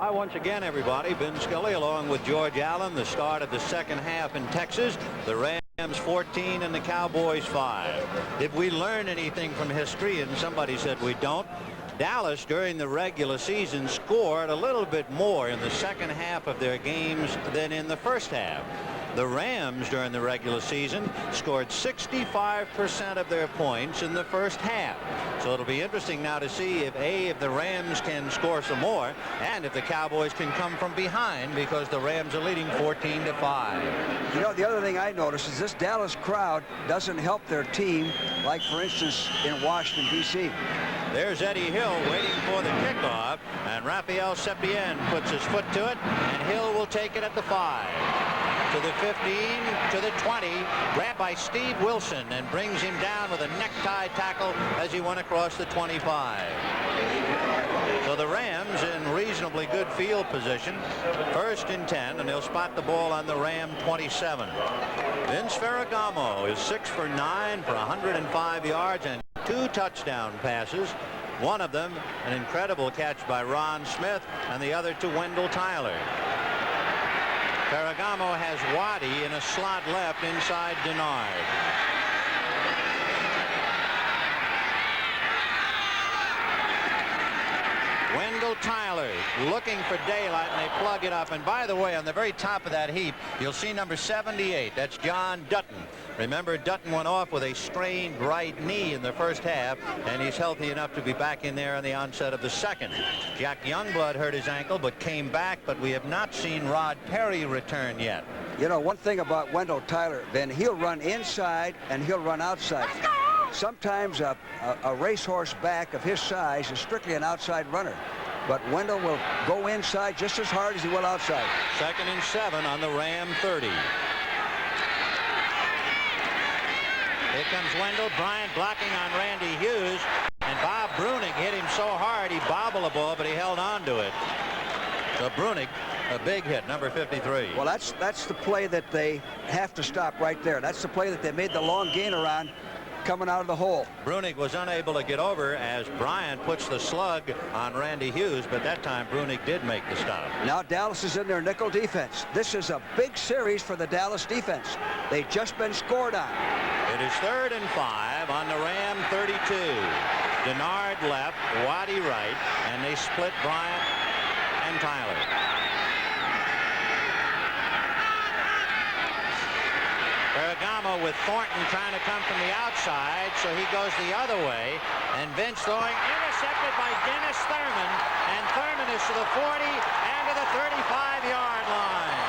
Hi once again, everybody. Ben Scully along with George Allen. The start of the second half in Texas. The Rams 14 and the Cowboys 5. Did we learn anything from history? And somebody said we don't. Dallas during the regular season scored a little bit more in the second half of their games than in the first half. The Rams during the regular season scored 65% of their points in the first half. So it'll be interesting now to see if the Rams can score some more and if the Cowboys can come from behind, because the Rams are leading 14-5. You know, the other thing I noticed is this Dallas crowd doesn't help their team, like for instance in Washington D.C. There's Eddie Hill waiting for the kickoff, and Rafael Sepien puts his foot to it, and Hill will take it at the 5. To the 15, to the 20, grabbed by Steve Wilson and brings him down with a necktie tackle as he went across the 25. So the Rams in reasonably good field position, 1st and 10, and they'll spot the ball on the Ram 27. Vince Ferragamo is 6 for 9 for 105 yards and 2 touchdown passes. One of them an incredible catch by Ron Smith, and the other to Wendell Tyler. Ferragamo has Waddy in a slot left inside Denard. Wendell Tyler looking for daylight, and they plug it up. And by the way, on the very top of that heap, you'll see number 78. That's John Dutton. Remember, Dutton went off with a strained right knee in the first half, and he's healthy enough to be back in there on the onset of the second. Jack Youngblood hurt his ankle but came back, but we have not seen Rod Perry return yet. You know, one thing about Wendell Tyler, Ben, he'll run inside and he'll run outside. Sometimes a racehorse back of his size is strictly an outside runner, but Wendell will go inside just as hard as he will outside. 2nd and 7 on the Ram 30. Here comes Wendell. Bryant blocking on Randy Hughes, and Bob Brunig hit him so hard he bobbled the ball, but he held on to it. So Brunig, a big hit, number 53. Well, that's the play that they have to stop right there. That's the play that they made the long gainer on, coming out of the hole. Brunig was unable to get over as Bryant puts the slug on Randy Hughes, but that time Brunig did make the stop. Now Dallas is in their nickel defense. This is a big series for the Dallas defense. They've just been scored on. It is 3rd and 5 on the Ram 32. Denard left, Waddy right, and they split Bryant and Tyler. Ferragamo with Thornton trying to come from the outside, so he goes the other way, and Vince throwing, intercepted by Dennis Thurman, and Thurman is to the 40 and to the 35-yard line.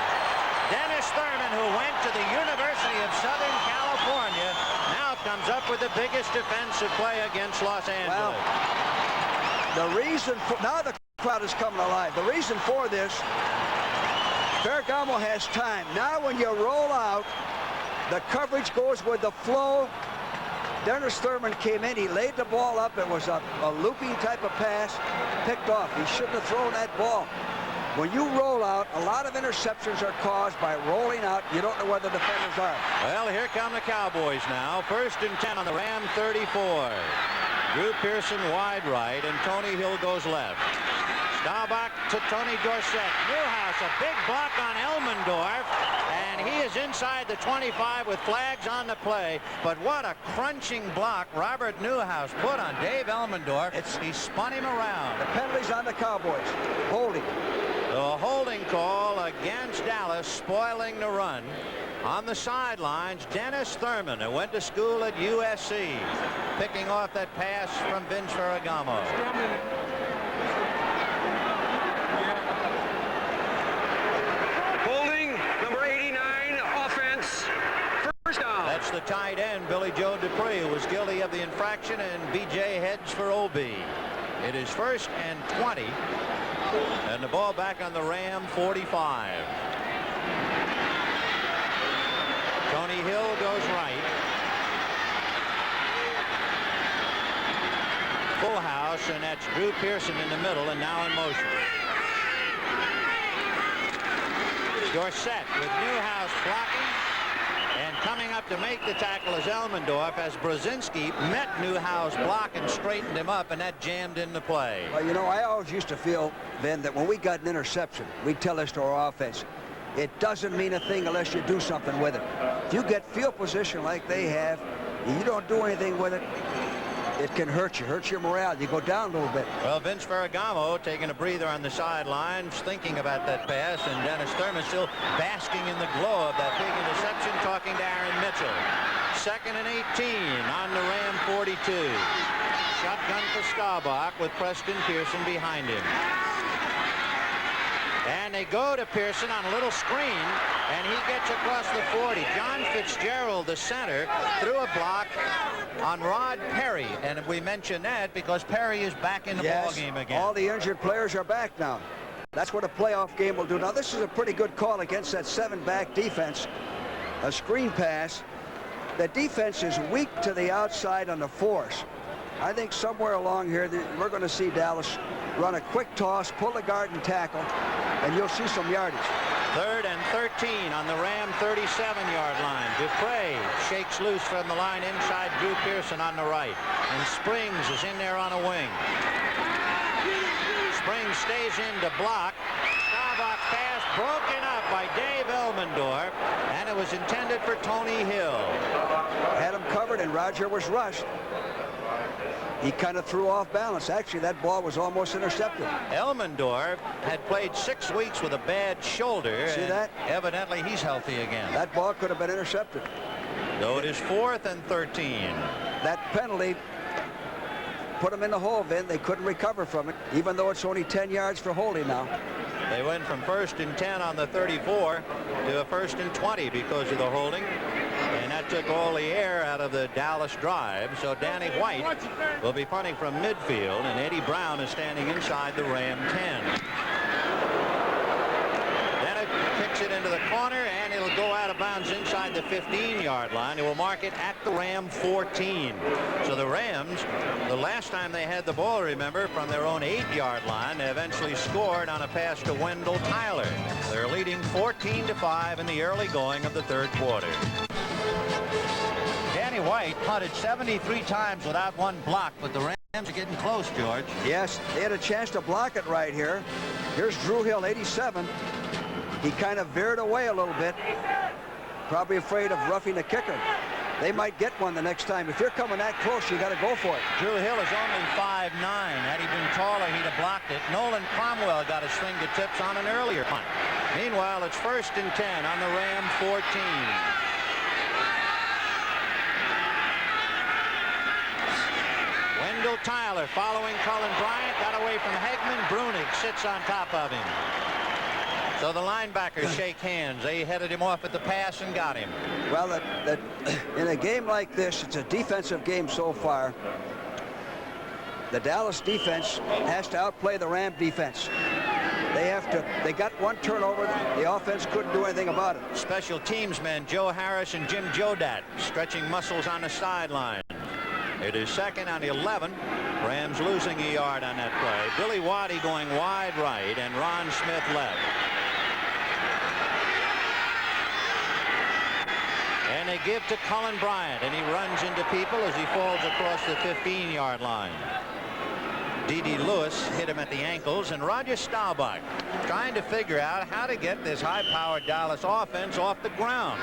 Dennis Thurman, who went to the University of Southern California, now comes up with the biggest defensive play against Los Angeles. Well, the reason for, now the crowd is coming alive. The reason for this, Ferragamo has time. Now when you roll out, the coverage goes with the flow. Dennis Thurman came in. He laid the ball up. It was a looping type of pass, picked off. He shouldn't have thrown that ball. When you roll out, a lot of interceptions are caused by rolling out. You don't know where the defenders are. Well, here come the Cowboys now. 1st and 10 on the Ram 34. Drew Pearson wide right, and Tony Hill goes left. Staubach to Tony Dorsett. Newhouse, a big block on Elmendorf, and he is inside the 25 with flags on the play. But what a crunching block Robert Newhouse put on Dave Elmendorf. He spun him around. The penalty's on the Cowboys. Holding. The holding call against Dallas, spoiling the run. On the sidelines, Dennis Thurman, who went to school at USC, picking off that pass from Vince Ferragamo. That's the tight end, Billy Joe Dupree, who was guilty of the infraction, and B.J. heads for OB. It is 1st and 20, and the ball back on the Ram 45. Tony Hill goes right. Full house, and that's Drew Pearson in the middle, and now in motion. Dorsett with Newhouse blocking, and Coming up to make the tackle is Elmendorf as Brzezinski met Newhouse's block and straightened him up, and that jammed into play. Well, you know, I always used to feel, Ben, that when we got an interception, we'd tell this to our offense. It doesn't mean a thing unless you do something with it. If you get field position like they have, and you don't do anything with it, it can hurt you, hurt your morale. You go down a little bit. Well, Vince Ferragamo taking a breather on the sidelines, thinking about that pass, and Dennis Thurman still basking in the glow of that big interception, talking to Aaron Mitchell. 2nd and 18 on the Ram 42. Shotgun for Staubach with Preston Pearson behind him. And they go to Pearson on a little screen, and he gets across the 40. John Fitzgerald, the center, threw a block on Rod Perry, and we mention that because Perry is back in the ball game again. All the injured players are back now. That's what a playoff game will do. Now, this is a pretty good call against that 7-back defense. A screen pass. The defense is weak to the outside on the force. I think somewhere along here we're going to see Dallas run a quick toss, pull the guard and tackle, and you'll see some yardage. 3rd and 13 on the Ram 37-yard line. Dupre shakes loose from the line inside Drew Pearson on the right. And Springs is in there on a wing. Springs stays in to block. Staubach pass broken up by Dave Elmendorf, and it was intended for Tony Hill. Had him covered, and Roger was rushed. He kind of threw off balance. Actually, that ball was almost intercepted. Elmendorf had played 6 weeks with a bad shoulder. See that? Evidently, he's healthy again. That ball could have been intercepted. So it is 4th and 13. That penalty put them in the hole, Vin. They couldn't recover from it, even though it's only 10 yards for holding now. They went from 1st and 10 on the 34 to a 1st and 20 because of the holding. And that took all the air out of the Dallas drive. So Danny White will be punting from midfield, and Eddie Brown is standing inside the Ram 10. Then it kicks it into the corner, and it'll go out of bounds inside the 15-yard line. It will mark it at the Ram 14. So the Rams, the last time they had the ball, remember, from their own 8-yard line, they eventually scored on a pass to Wendell Tyler. They're leading 14-5 in the early going of the 3rd quarter. Danny White punted 73 times without one block, but the Rams are getting close, George. Yes, they had a chance to block it right here. Here's Drew Hill, 87. He kind of veered away a little bit, probably afraid of roughing the kicker. They might get one the next time. If you're coming that close, you got to go for it. Drew Hill is only 5'9". Had he been taller, he'd have blocked it. Nolan Cromwell got his fingertips on an earlier punt. Meanwhile, it's 1st and 10 on the Ram 14. Wendell Tyler following Cullen Bryant, got away from Hegman. Brunig sits on top of him. So the linebackers shake hands. They headed him off at the pass and got him. Well, in a game like this, it's a defensive game so far. The Dallas defense has to outplay the Ram defense. They got one turnover. The offense couldn't do anything about it. Special teams men Joe Harris and Jim Jodat stretching muscles on the sideline. It is 2nd and 11. Rams losing a yard on that play. Billy Waddy going wide right and Ron Smith left. And they give to Cullen Bryant, and he runs into people as he falls across the 15-yard line. D.D. Lewis hit him at the ankles, and Roger Staubach trying to figure out how to get this high-powered Dallas offense off the ground.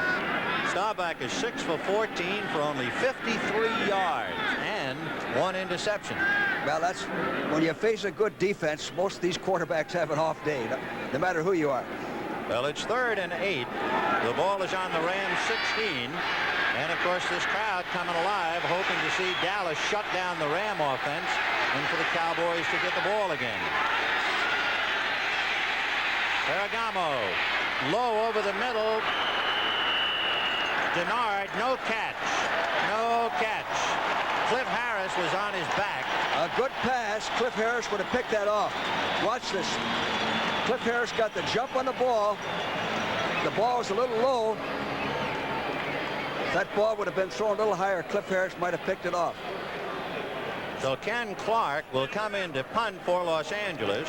Staubach is 6 for 14 for only 53 yards and 1 interception. Well, that's when you face a good defense, most of these quarterbacks have an off day, no matter who you are. Well, it's 3rd and 8. The ball is on the Rams 16. And, of course, this crowd coming alive, hoping to see Dallas shut down the Ram offense and for the Cowboys to get the ball again. Ferragamo, low over the middle. Denard, no catch. No catch. Cliff Harris was on his back. A good pass. Cliff Harris would have picked that off. Watch this. Cliff Harris got the jump on the ball. The ball was a little low. If that ball would have been thrown a little higher, Cliff Harris might have picked it off. So Ken Clark will come in to punt for Los Angeles.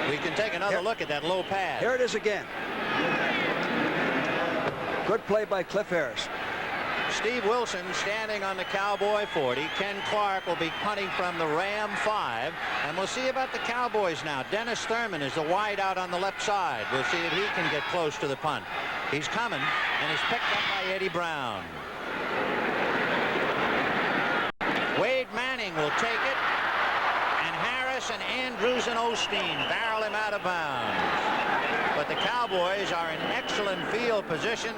We can take another look at that low pass. Here it is again. Good play by Cliff Harris. Steve Wilson standing on the Cowboy 40. Ken Clark will be punting from the Ram 5. And we'll see about the Cowboys now. Dennis Thurman is the wide out on the left side. We'll see if he can get close to the punt. He's coming, and he's picked up by Eddie Brown. Wade Manning will take it. And Harris and Andrews and Osteen barrel him out of bounds. But the Cowboys are in excellent field position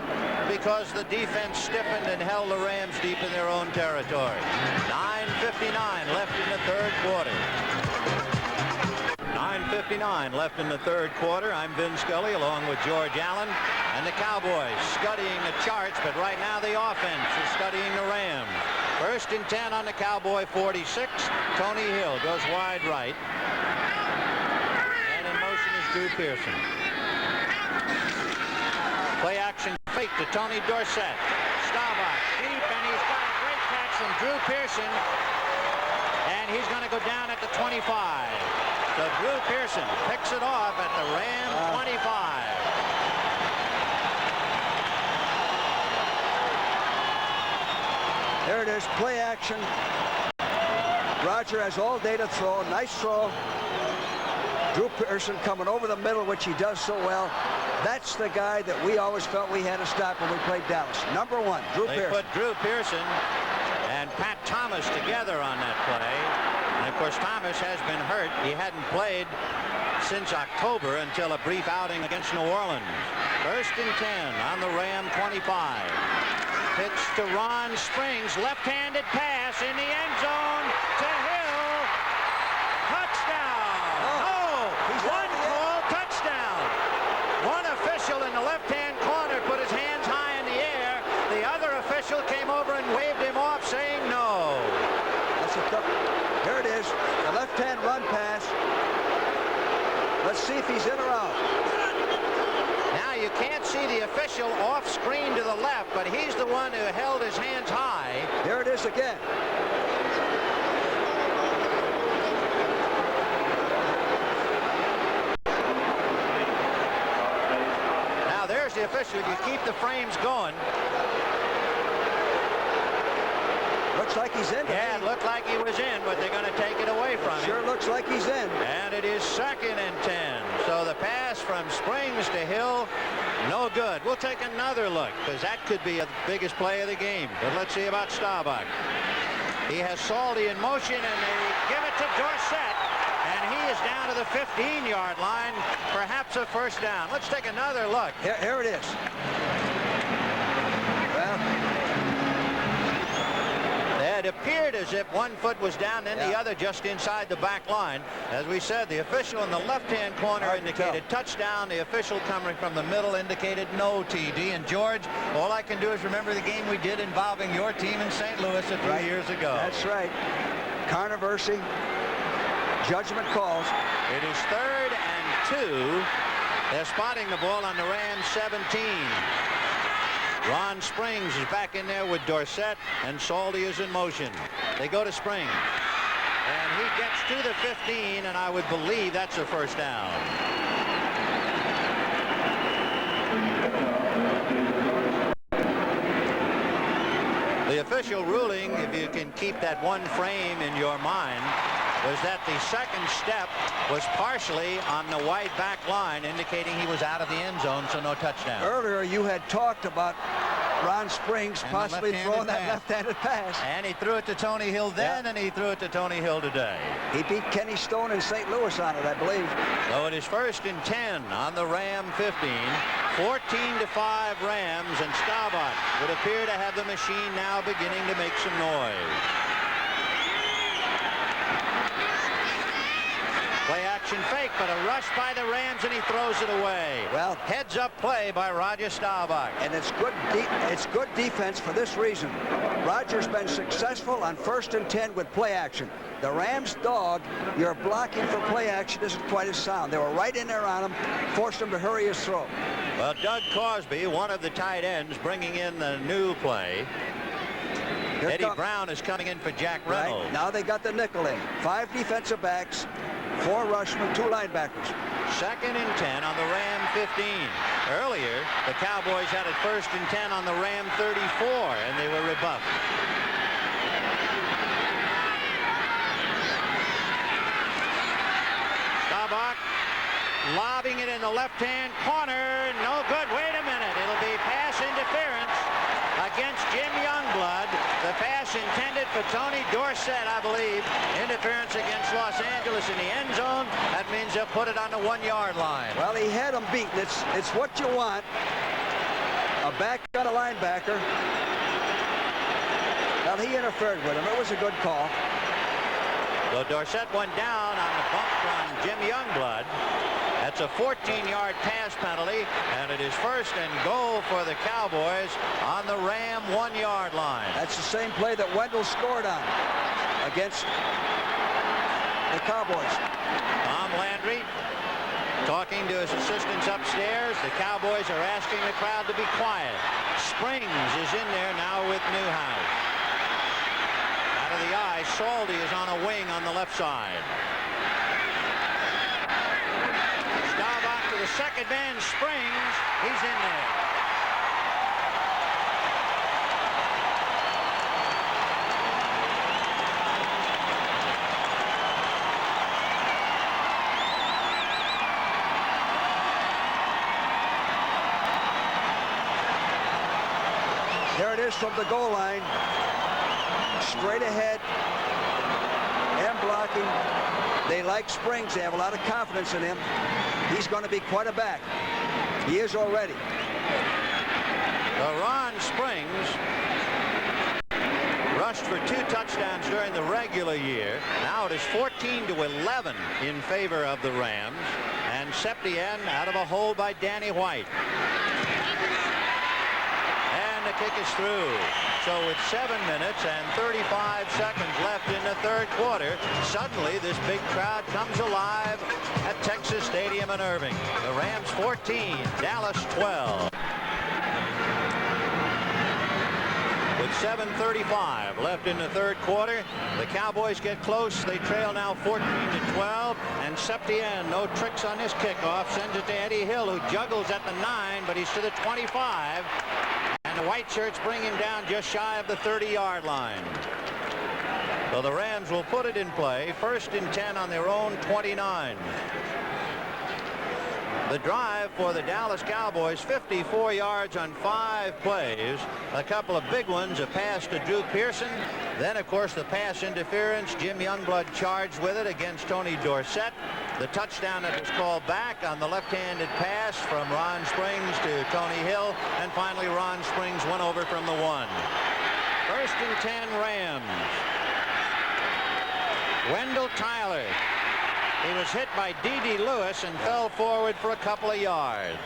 because the defense stiffened and held the Rams deep in their own territory. 9:59 left in the third quarter. 9:59 left in the third quarter. I'm Vin Scully along with George Allen. And the Cowboys studying the charts, but right now the offense is studying the Rams. 1st and 10 on the Cowboy 46. Tony Hill goes wide right. And in motion is Drew Pearson. Play action fake to Tony Dorsett. Staubach deep, and he's got a great catch from Drew Pearson. And he's going to go down at the 25. So Drew Pearson picks it off at the Ram 25. There it is, play action. Roger has all day to throw. Nice throw. Drew Pearson coming over the middle, which he does so well. That's the guy that we always felt we had to stop when we played Dallas. Number 1, Drew Pearson. They put Drew Pearson and Pat Thomas together on that play. And of course, Thomas has been hurt. He hadn't played since October until a brief outing against New Orleans. 1st and 10 on the Ram 25. Pitch to Ron Springs. Left-handed pass in the end zone to Hill. Touchdown. One call, touchdown. One official in the left-hand corner put his hands high in the air. The other official came over and waved him off, saying no. That's a tough. Here it is, the left-hand run pass. Let's see if he's in or out. Now you can't see the official off screen to the left, but he's the one who held his hands high. Here it is again. Now there's the official. You keep the frames going. Looks like he's in. Yeah, it looked like he was in, but they're going to take it away from him. Sure looks like he's in. And it is 2nd and 10. So the pass from Springs to Hill, no good. We'll take another look, because that could be the biggest play of the game. But let's see about Staubach. He has Salty in motion, and they give it to Dorsett. And he is down to the 15-yard line, perhaps a first down. Let's take another look. Here it is. Well, it appeared as if one foot was down and the other just inside the back line. As we said, the official in the left-hand corner indicated touchdown. The official coming from the middle indicated no TD. And George, all I can do is remember the game we did involving your team in St. Louis a few years ago. That's right. Controversy. Judgment calls. It is 3rd and 2. They're spotting the ball on the Rams 17. Ron Springs is back in there with Dorsett, and Salty is in motion. They go to Springs, and he gets to the 15, and I would believe that's a first down. The official ruling, if you can keep that one frame in your mind, was that the second step was partially on the wide back line, indicating he was out of the end zone, so no touchdown. Earlier, you had talked about Ron Springs and possibly throwing that left-handed pass. And he threw it to Tony Hill then, and he threw it to Tony Hill today. He beat Kenny Stone in St. Louis on it, I believe. So it is 1st and 10 on the Ram 15. 14-5 Rams, and Staubach would appear to have the machine now beginning to make some noise. Play action fake, but a rush by the Rams, and he throws it away. Well, heads up play by Roger Staubach. And it's good defense for this reason. Roger's been successful on 1st and 10 with play action. The Rams dog, your blocking for play action isn't quite as sound. They were right in there on him, forced him to hurry his throw. Well, Doug Cosby, one of the tight ends, bringing in the new play. Eddie Brown is coming in for Jack Reynolds. Right. Now they got the nickel in. 5 defensive backs, 4 rushmen, 2 linebackers. 2nd and 10 on the Ram 15. Earlier, the Cowboys had it 1st and 10 on the Ram 34, and they were rebuffed. Staubach lobbing it in the left-hand corner. No good. Wait a minute. It'll be pass interference against Jim Youngblood. The pass intended for Tony Dorsett, I believe. Interference against Los Angeles in the end zone. That means they'll put it on the 1-yard line. Well, he had him beaten. It's what you want. A back on a linebacker. Well, he interfered with him. It was a good call. So Dorsett went down on the bump from Jim Youngblood. That's a 14-yard pass penalty, and it is 1st and goal for the Cowboys on the Ram 1-yard line. That's the same play that Wendell scored on against the Cowboys. Tom Landry talking to his assistants upstairs. The Cowboys are asking the crowd to be quiet. Springs is in there now with Newhouse. Out of the eye, Salty is on a wing on the left side. Staubach to the second man, Springs. He's in there. There it is from the goal line. Straight ahead. And blocking. They like Springs. They have a lot of confidence in him. He's going to be quite a back. He is already. Ron Springs rushed for 2 touchdowns during the regular year. Now it is 14-11 in favor of the Rams. And Septien out of a hole by Danny White. And the kick is through. So with 7 minutes and 35 seconds left in the 3rd quarter, suddenly this big crowd comes alive at Texas Stadium in Irving. The Rams 14, Dallas 12. With 7:35 left in the 3rd quarter, the Cowboys get close. They trail now 14-12, and Septien, no tricks on this kickoff, sends it to Eddie Hill, who juggles at the 9, but he's to the 25. And the white shirts bring him down just shy of the 30-yard line. So the Rams will put it in play. 1st and 10 on their own 29. The drive for the Dallas Cowboys, 54 yards on 5 plays. A couple of big ones, a pass to Drew Pearson. Then, of course, the pass interference. Jim Youngblood charged with it against Tony Dorsett. The touchdown that was called back on the left-handed pass from Ron Springs to Tony Hill. And finally, Ron Springs went over from the 1. 1st and 10 Rams. Wendell Tyler. He was hit by D.D. Lewis and fell forward for a couple of yards.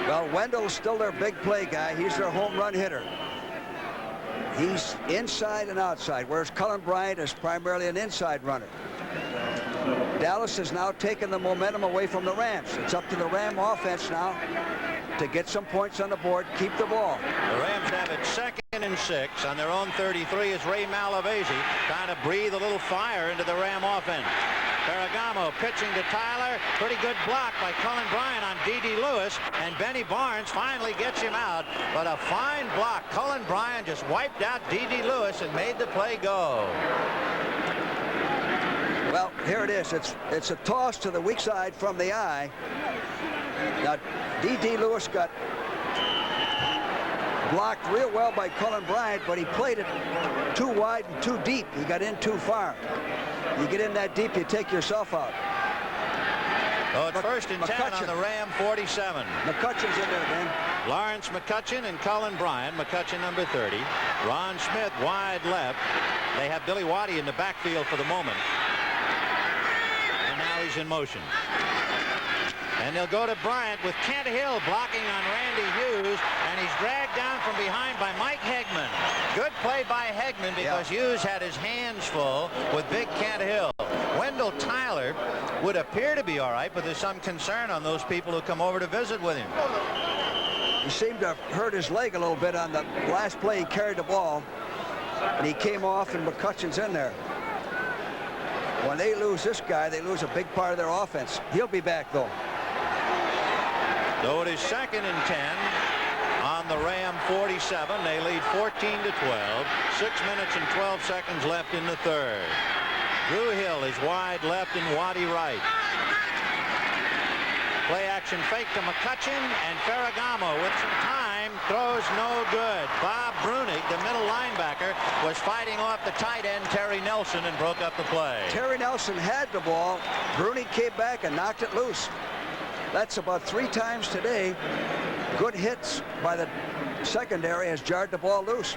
Well, Wendell's still their big play guy. He's their home run hitter. He's inside and outside, whereas Cullen Bryant is primarily an inside runner. Dallas has now taken the momentum away from the Rams. It's up to the Ram offense now to get some points on the board, keep the ball. The Rams have it 2nd and 6 on their own 33 as Ray Malavasi trying to breathe a little fire into the Ram offense. Ferragamo pitching to Tyler. Pretty good block by Cullen Bryant on D.D. Lewis, and Benny Barnes finally gets him out. But a fine block. Cullen Bryant just wiped out D.D. Lewis and made the play go. Well, here it is. It's a toss to the weak side from the eye. Now, D.D. Lewis got blocked real well by Cullen Bryant, but he played it too wide and too deep. He got in too far. You get in that deep, you take yourself out. Oh, it's 1st and 10 on the Ram 47. McCutcheon's in there, Ben. Lawrence McCutcheon and Cullen Bryant. McCutcheon number 30. Ron Smith wide left. They have Billy Waddy in the backfield for the moment. And now he's in motion. And they'll go to Bryant with Kent Hill blocking on Randy Hughes, and he's dragged down from behind by Mike Hegman. Good play by Hegman because Hughes had his hands full with big Kent Hill. Wendell Tyler would appear to be all right, but there's some concern on those people who come over to visit with him. He seemed to have hurt his leg a little bit on the last play. He carried the ball, and he came off, and McCutcheon's in there. When they lose this guy, they lose a big part of their offense. He'll be back, though. So it is 2nd and 10 on the Ram 47. They lead 14-12. 6 minutes and 12 seconds left in the third. Drew Hill is wide left and Waddy right. Play action fake to McCutcheon, and Ferragamo with some time throws no good. Bob Brunig, the middle linebacker, was fighting off the tight end Terry Nelson and broke up the play. Terry Nelson had the ball. Brunig came back and knocked it loose. That's about 3 times today. Good hits by the secondary has jarred the ball loose.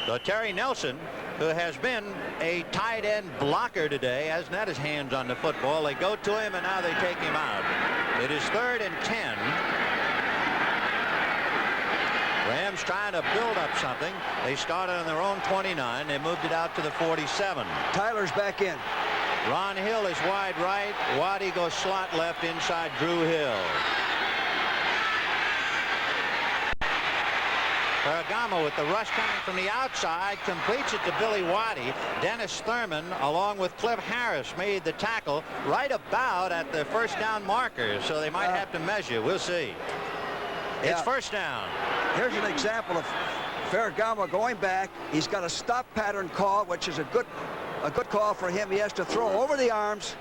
So Terry Nelson, who has been a tight end blocker today, hasn't had his hands on the football. They go to him, and now they take him out. It is 3rd and 10. Rams trying to build up something. They started on their own 29. They moved it out to the 47. Tyler's back in. Ron Hill is wide right. Waddy goes slot left inside Drew Hill. Ferragamo with the rush coming from the outside, completes it to Billy Waddy. Dennis Thurman, along with Cliff Harris, made the tackle right about at the first down marker, so they might have to measure. We'll see. It's first down. Here's an example of Ferragamo going back. He's got a stop pattern call, which is a good call for him. He has to throw over the arms.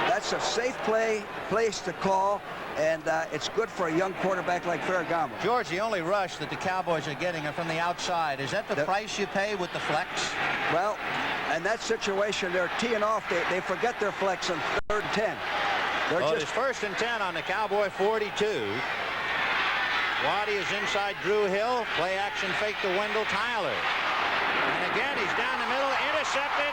That's a safe place to call. And it's good for a young quarterback like Ferragamo. George, the only rush that the Cowboys are getting are from the outside. Is that the price you pay with the flex? Well, in that situation, they're teeing off. They forget their flex on 3rd and 10. It's 1st and 10 on the Cowboy 42. Waddy is inside Drew Hill. Play action fake to Wendell Tyler. And again, he's down the middle, intercepted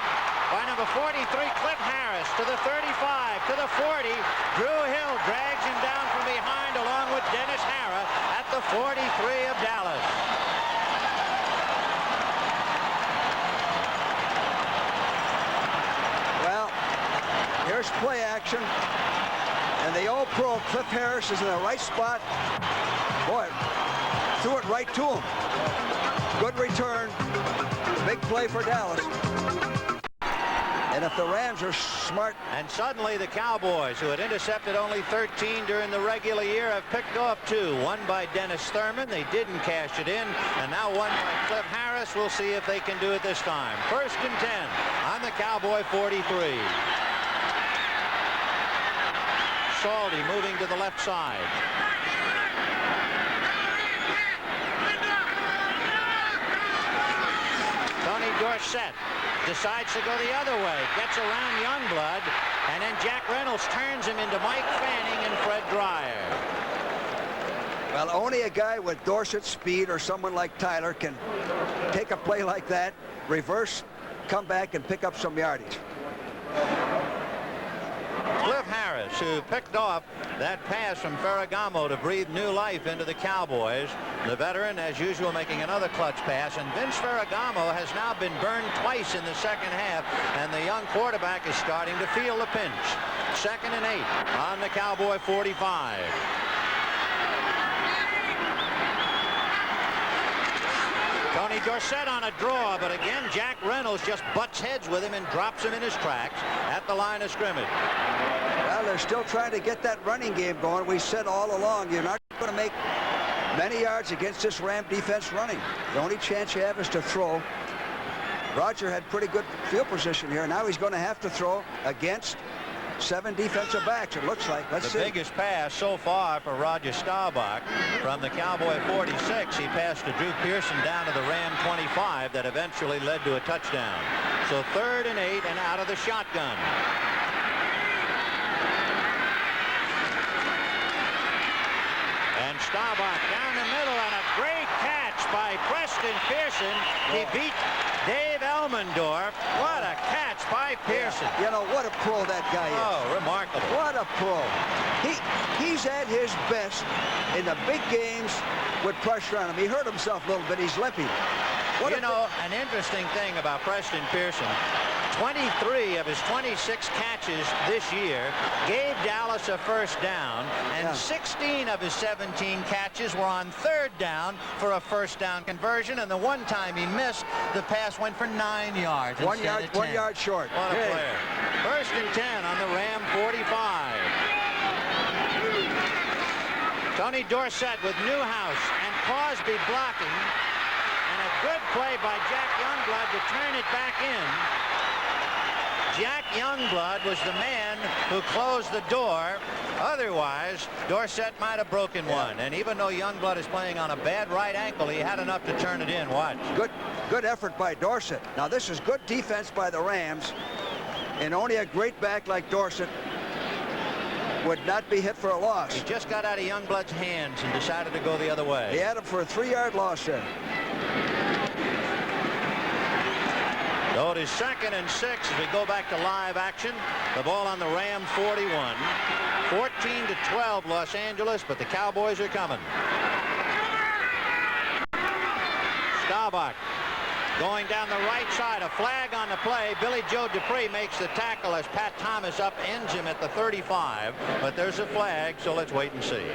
by number 43, Cliff Harris, to the 35, to the 40. Drew Hill drags him down from behind along with Dennis Harra at the 43 of Dallas. Well, here's play action. And the old pro, Cliff Harris, is in the right spot. Boy, threw it right to him. Good return. Big play for Dallas. And if the Rams are smart. And suddenly the Cowboys, who had intercepted only 13 during the regular year, have picked off 2. One by Dennis Thurman. They didn't cash it in. And now one by Cliff Harris. We'll see if they can do it this time. 1st and 10 on the Cowboy 43. Salty moving to the left side. Tony Dorsett decides to go the other way, gets around Youngblood, and then Jack Reynolds turns him into Mike Fanning and Fred Dreyer. Well, only a guy with Dorsett's speed or someone like Tyler can take a play like that, reverse, come back, and pick up some yardage. Cliff Harris, who picked off that pass from Ferragamo to breathe new life into the Cowboys. The veteran, as usual, making another clutch pass. And Vince Ferragamo has now been burned twice in the second half, and the young quarterback is starting to feel the pinch. 2nd and 8 on the Cowboy 45. Tony Dorsett on a draw, but again, Jack Reynolds just butts heads with him and drops him in his tracks at the line of scrimmage. Well, they're still trying to get that running game going. We said all along, you're not going to make many yards against this Ram defense running. The only chance you have is to throw. Roger had pretty good field position here. Now he's going to have to throw against 7 defensive backs, it looks like. Let's see. The biggest pass so far for Roger Staubach from the Cowboy 46. He passed to Drew Pearson down to the Ram 25 that eventually led to a touchdown. So 3rd and 8 and out of the shotgun. And Staubach down the middle, and a great catch by Preston Pearson. He beat Dave Elmendorf. What a catch by Pearson. Yeah. You know, what a pro that guy is. Oh, remarkable. What a pro. He's at his best in the big games with pressure on him. He hurt himself a little bit. He's limping. You know, an interesting thing about Preston Pearson, 23 of his 26 catches this year gave Dallas a first down, and 16 of his 17 catches were on third down for a first down conversion, and the one time he missed, the pass went for 9 yards. 1 yard short. What a player. First and 10 on the Ram 45. Tony Dorsett with Newhouse and Crosby blocking, and a good play by Jack Youngblood to turn it back in. Jack Youngblood was the man who closed the door. Otherwise, Dorsett might have broken one. And even though Youngblood is playing on a bad right ankle, he had enough to turn it in. Watch. Good effort by Dorsett. Now, this is good defense by the Rams, and only a great back like Dorsett would not be hit for a loss. He just got out of Youngblood's hands and decided to go the other way. He had him for a 3-yard loss there. So it is 2nd and 6 as we go back to live action. The ball on the Ram 41. 14-12 Los Angeles, but the Cowboys are coming. Staubach going down the right side. A flag on the play. Billy Joe Dupree makes the tackle as Pat Thomas upends him at the 35. But there's a flag, so let's wait and see.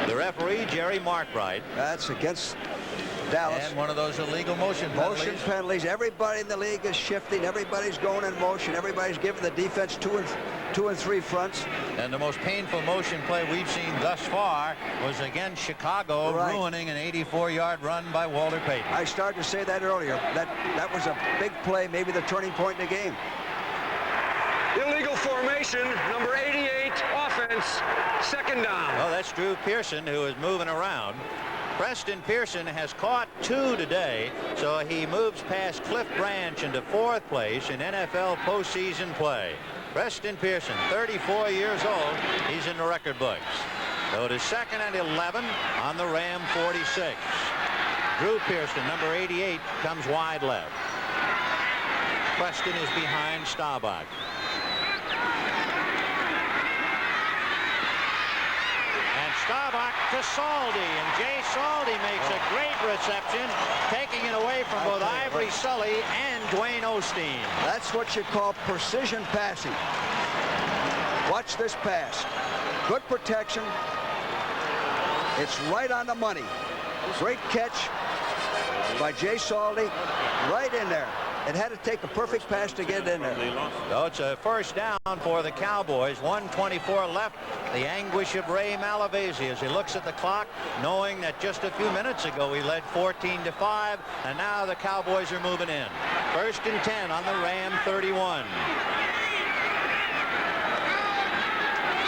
The referee, Jerry Markbright. That's against Dallas. And one of those illegal motion penalties. Motion penalties. Everybody in the league is shifting. Everybody's going in motion. Everybody's giving the defense two and three fronts. And the most painful motion play we've seen thus far was against Chicago, ruining an 84-yard run by Walter Payton. I started to say that earlier. That was a big play, maybe the turning point in the game. Illegal formation, number 88, offense, 2nd down. Well, that's Drew Pearson, who is moving around. Preston Pearson has caught 2 today, so he moves past Cliff Branch into 4th place in NFL postseason play. Preston Pearson, 34 years old. He's in the record books. So it is 2nd and 11 on the Ram 46. Drew Pearson, number 88, comes wide left. Preston is behind Staubach. Staubach to Saldi, and Jay Saldi makes a great reception, taking it away from both Ivory Sully and Dwayne Osteen. That's what you call precision passing. Watch this pass. Good protection. It's right on the money. Great catch by Jay Saldi, right in there. It had to take a perfect pass to get in there. So it's a first down for the Cowboys. 1:24 left. The anguish of Ray Malavasi as he looks at the clock, knowing that just a few minutes ago he led 14-5, and now the Cowboys are moving in. 1st and 10 on the Ram 31.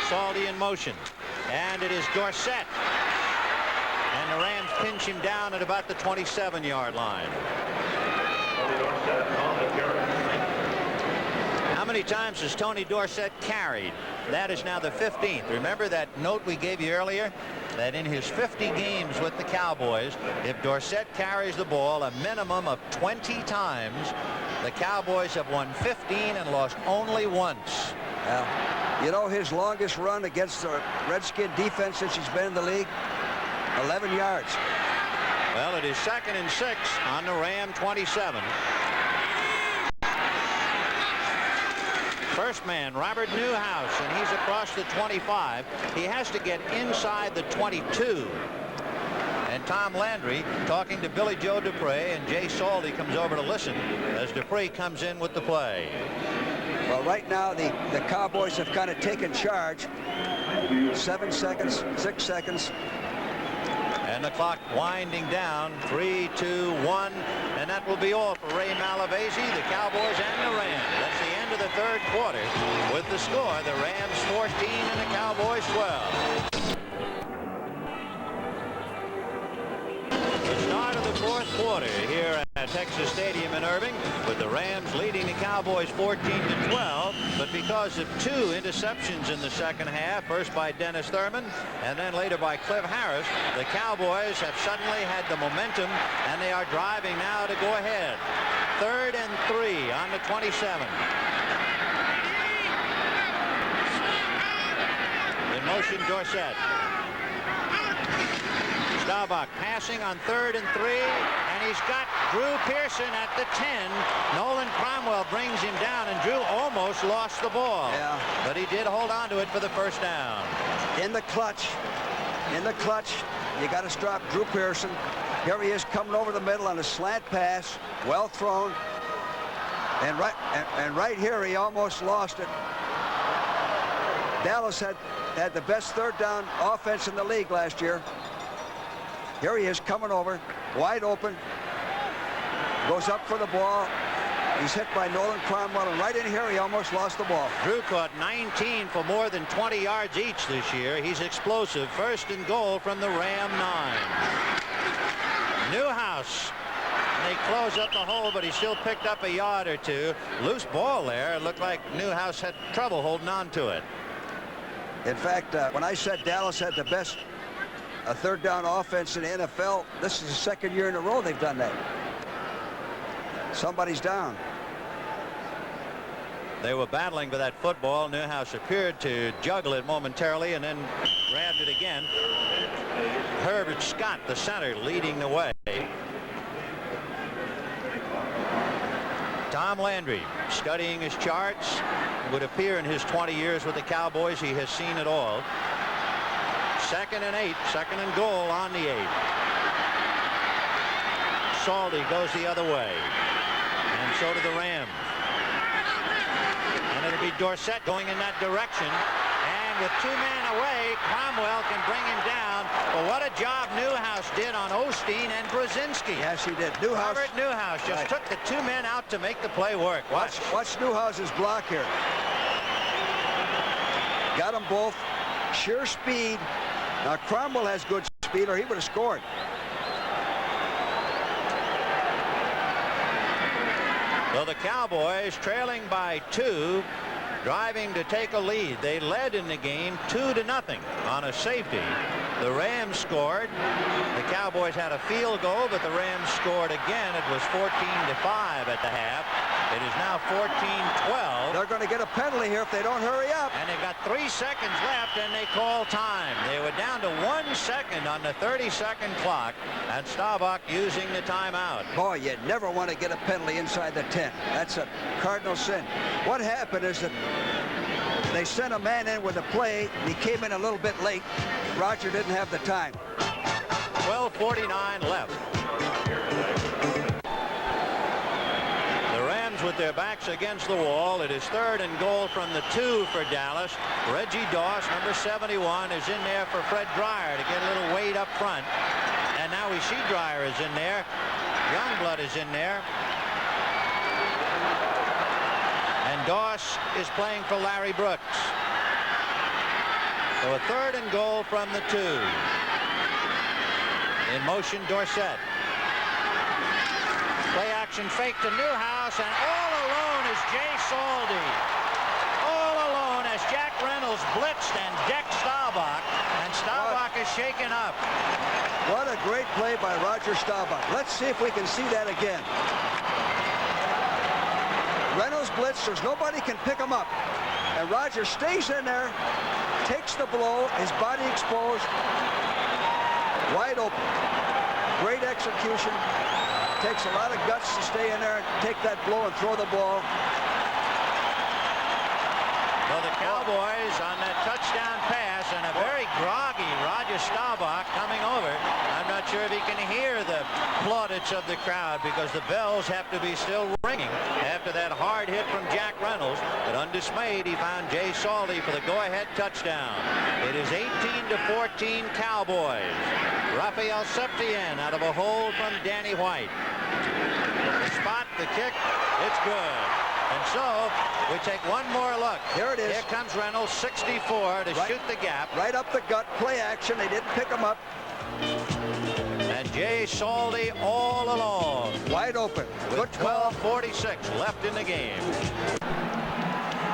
Saldi in motion, and it is Dorsett. And the Rams pinch him down at about the 27-yard line. How many times has Tony Dorsett carried? That is now the 15th. Remember that note we gave you earlier? That in his 50 games with the Cowboys, if Dorsett carries the ball a minimum of 20 times, the Cowboys have won 15 and lost only once. You know his longest run against the Redskin defense since he's been in the league? 11 yards. Well, it is 2nd and 6 on the Ram 27. First man, Robert Newhouse, and he's across the 25. He has to get inside the 22. And Tom Landry talking to Billy Joe Dupree, and Jay Saldi comes over to listen as Dupree comes in with the play. Well, right now the Cowboys have kind of taken charge. 7 seconds, 6 seconds. And the clock winding down. 3, 2, 1. And that will be all for Ray Malavasi, the Cowboys, and the Rams. That's the end of the 3rd quarter. With the score, the Rams 14 and the Cowboys 12. The start of the 4th quarter here at Texas Stadium in Irving, with the Rams leading the Cowboys 14-12, but because of 2 interceptions in the 2nd half, first by Dennis Thurman and then later by Cliff Harris, the Cowboys have suddenly had the momentum, and they are driving now to go ahead. 3rd and 3 on the 27. In motion, Dorsett. Staubach passing on 3rd and 3, and he's got Drew Pearson at the 10. Nolan Cromwell brings him down, and Drew almost lost the ball. Yeah. But he did hold on to it for the first down. In the clutch, you got to stop Drew Pearson. Here he is coming over the middle on a slant pass, well thrown. And right here, he almost lost it. Dallas had the best 3rd down offense in the league last year. Here he is coming over, wide open. Goes up for the ball. He's hit by Nolan Cromwell, and right in here, he almost lost the ball. Drew caught 19 for more than 20 yards each this year. He's explosive. 1st and goal from the Ram 9. Newhouse. They close up the hole, but he still picked up a yard or two. Loose ball there. It looked like Newhouse had trouble holding on to it. In fact, when I said Dallas had the best 3rd down offense in the NFL, this is the 2nd year in a row they've done that. Somebody's down. They were battling for that football. Newhouse appeared to juggle it momentarily and then grabbed it again. Herbert Scott, the center, leading the way. Tom Landry studying his charts. It would appear in his 20 years with the Cowboys he has seen it all. 2nd and 8, 2nd and goal on the 8. Salty goes the other way, and so do the Rams. And it'll be Dorsett going in that direction. And with 2 men away, Cromwell can bring him down. But what a job Newhouse did on Osteen and Brzezinski. Yes, he did. Newhouse. Robert Newhouse just took the 2 men out to make the play work. Watch Newhouse's block here. Got them both. Sheer speed. Now Cromwell has good speed, or he would have scored. Well, the Cowboys trailing by 2, driving to take a lead. They led in the game 2-0 on a safety. The Rams scored. The Cowboys had a field goal, but the Rams scored again. It was 14-5 at the half. It is now 14-12. They're going to get a penalty here if they don't hurry up. And they've got 3 seconds left, and they call time. They were down to 1 second on the 30-second clock, and Staubach using the timeout. Boy, you never want to get a penalty inside the 10. That's a cardinal sin. What happened is that they sent a man in with a play. He came in a little bit late. Roger didn't have the time. 12:49 left. With their backs against the wall. It is 3rd and goal from the 2 for Dallas. Reggie Doss, number 71, is in there for Fred Dreyer to get a little weight up front. And now we see Dreyer is in there. Youngblood is in there. And Doss is playing for Larry Brooks. So a 3rd and goal from the 2. In motion, Dorsett. Play action fake to Newhouse, and all alone is Jay Saldy. All alone as Jack Reynolds blitzed and decked Staubach, and Staubach is shaken up. What a great play by Roger Staubach. Let's see if we can see that again. Reynolds blitz, there's nobody can pick him up. And Roger stays in there, takes the blow, his body exposed, wide open. Great execution. Takes a lot of guts to stay in there and take that blow and throw the ball. Well, the Cowboys on that touchdown pass and a very groggy Roger Staubach coming over. I'm not sure if he can hear the plaudits of the crowd because the bells have to be still ringing after that hard hit from Jack Reynolds. But undismayed, he found Jay Saldy for the go-ahead touchdown. It is 18-14 Cowboys. Raphael Septien out of a hold from Danny White. The spot, the kick, it's good. And so we take one more look. Here it is. Here comes Reynolds, 64 to shoot the gap. Right up the gut, play action. They didn't pick him up. And Jay Saldy all alone. Wide open. With 12:46 left in the game.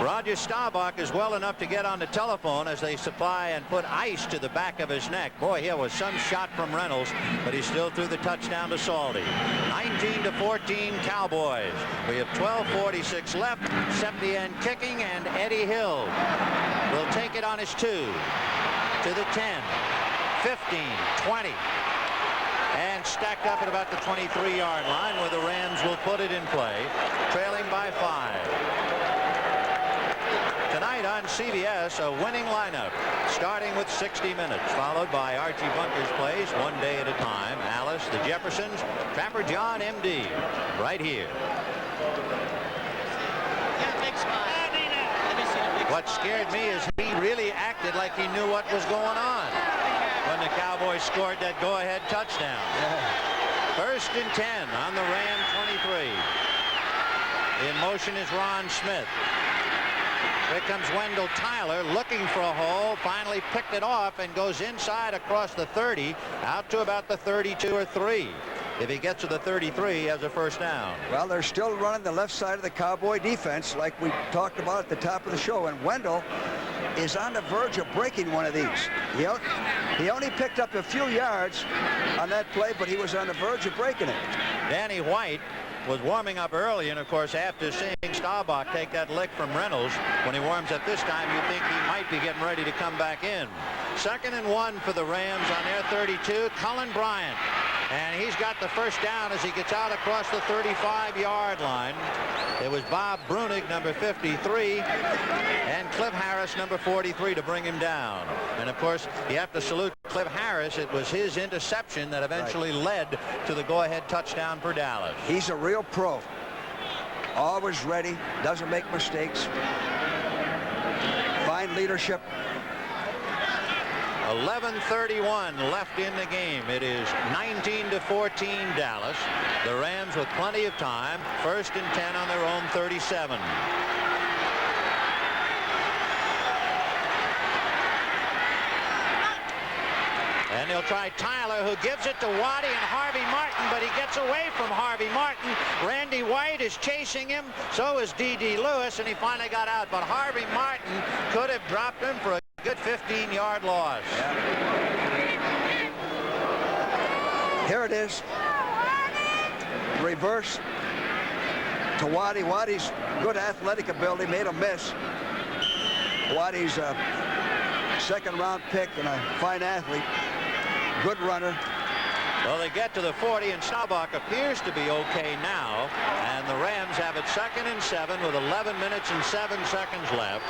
Roger Staubach is well enough to get on the telephone as they supply and put ice to the back of his neck. Boy, here was some shot from Reynolds, but he still threw the touchdown to Saldy. 19-14 Cowboys. We have 12:46 left. Septien kicking, and Eddie Hill will take it on his 2 to the 10, 15, 20. and stacked up at about the 23-yard line, where the Rams will put it in play, trailing by 5. Tonight on CBS, a winning lineup, starting with 60 Minutes, followed by Archie Bunker's plays, One Day at a Time, Alice, the Jeffersons, Trapper John, M.D., right here. What scared me is he really acted like he knew what was going on when the Cowboys scored that go-ahead touchdown. First and 10 on the Ram 23. In motion is Ron Smith. Here comes Wendell Tyler looking for a hole, finally picked it off and goes inside across the 30 out to about the 32 or 3. If he gets to the 33, he has a first down. Well, they're still running the left side of the Cowboy defense like we talked about at the top of the show, and Wendell is on the verge of breaking one of these. He only picked up a few yards on that play, but he was on the verge of breaking it. Danny White was warming up early, and of course after seeing Staubach take that lick from Reynolds, when he warms up this time, you think he might be getting ready to come back in. 2nd and 1 for the Rams on their 32. Cullen Bryant, and he's got the first down as he gets out across the 35-yard line. It was Bob Brunig, number 53, and Cliff Harris, number 43, to bring him down. And of course, you have to salute Cliff Harris. It was his interception that eventually led to the go-ahead touchdown for Dallas. He's a real pro. Always ready, doesn't make mistakes. Fine leadership. 11:31 left in the game. It is 19-14 Dallas. The Rams with plenty of time. 1st and 10 on their own 37. And they'll try Tyler, who gives it to Waddy and Harvey Martin, but he gets away from Harvey Martin. Randy White is chasing him. So is D.D. Lewis, and he finally got out. But Harvey Martin could have dropped him for a good 15-yard loss. Here it is. Reverse to Waddy. Waddy's good athletic ability made a miss. Waddy's a 2nd-round pick and a fine athlete. Good runner. Well, they get to the 40, and Staubach appears to be okay now. And the Rams have it 2nd and 7 with 11 minutes and 7 seconds left.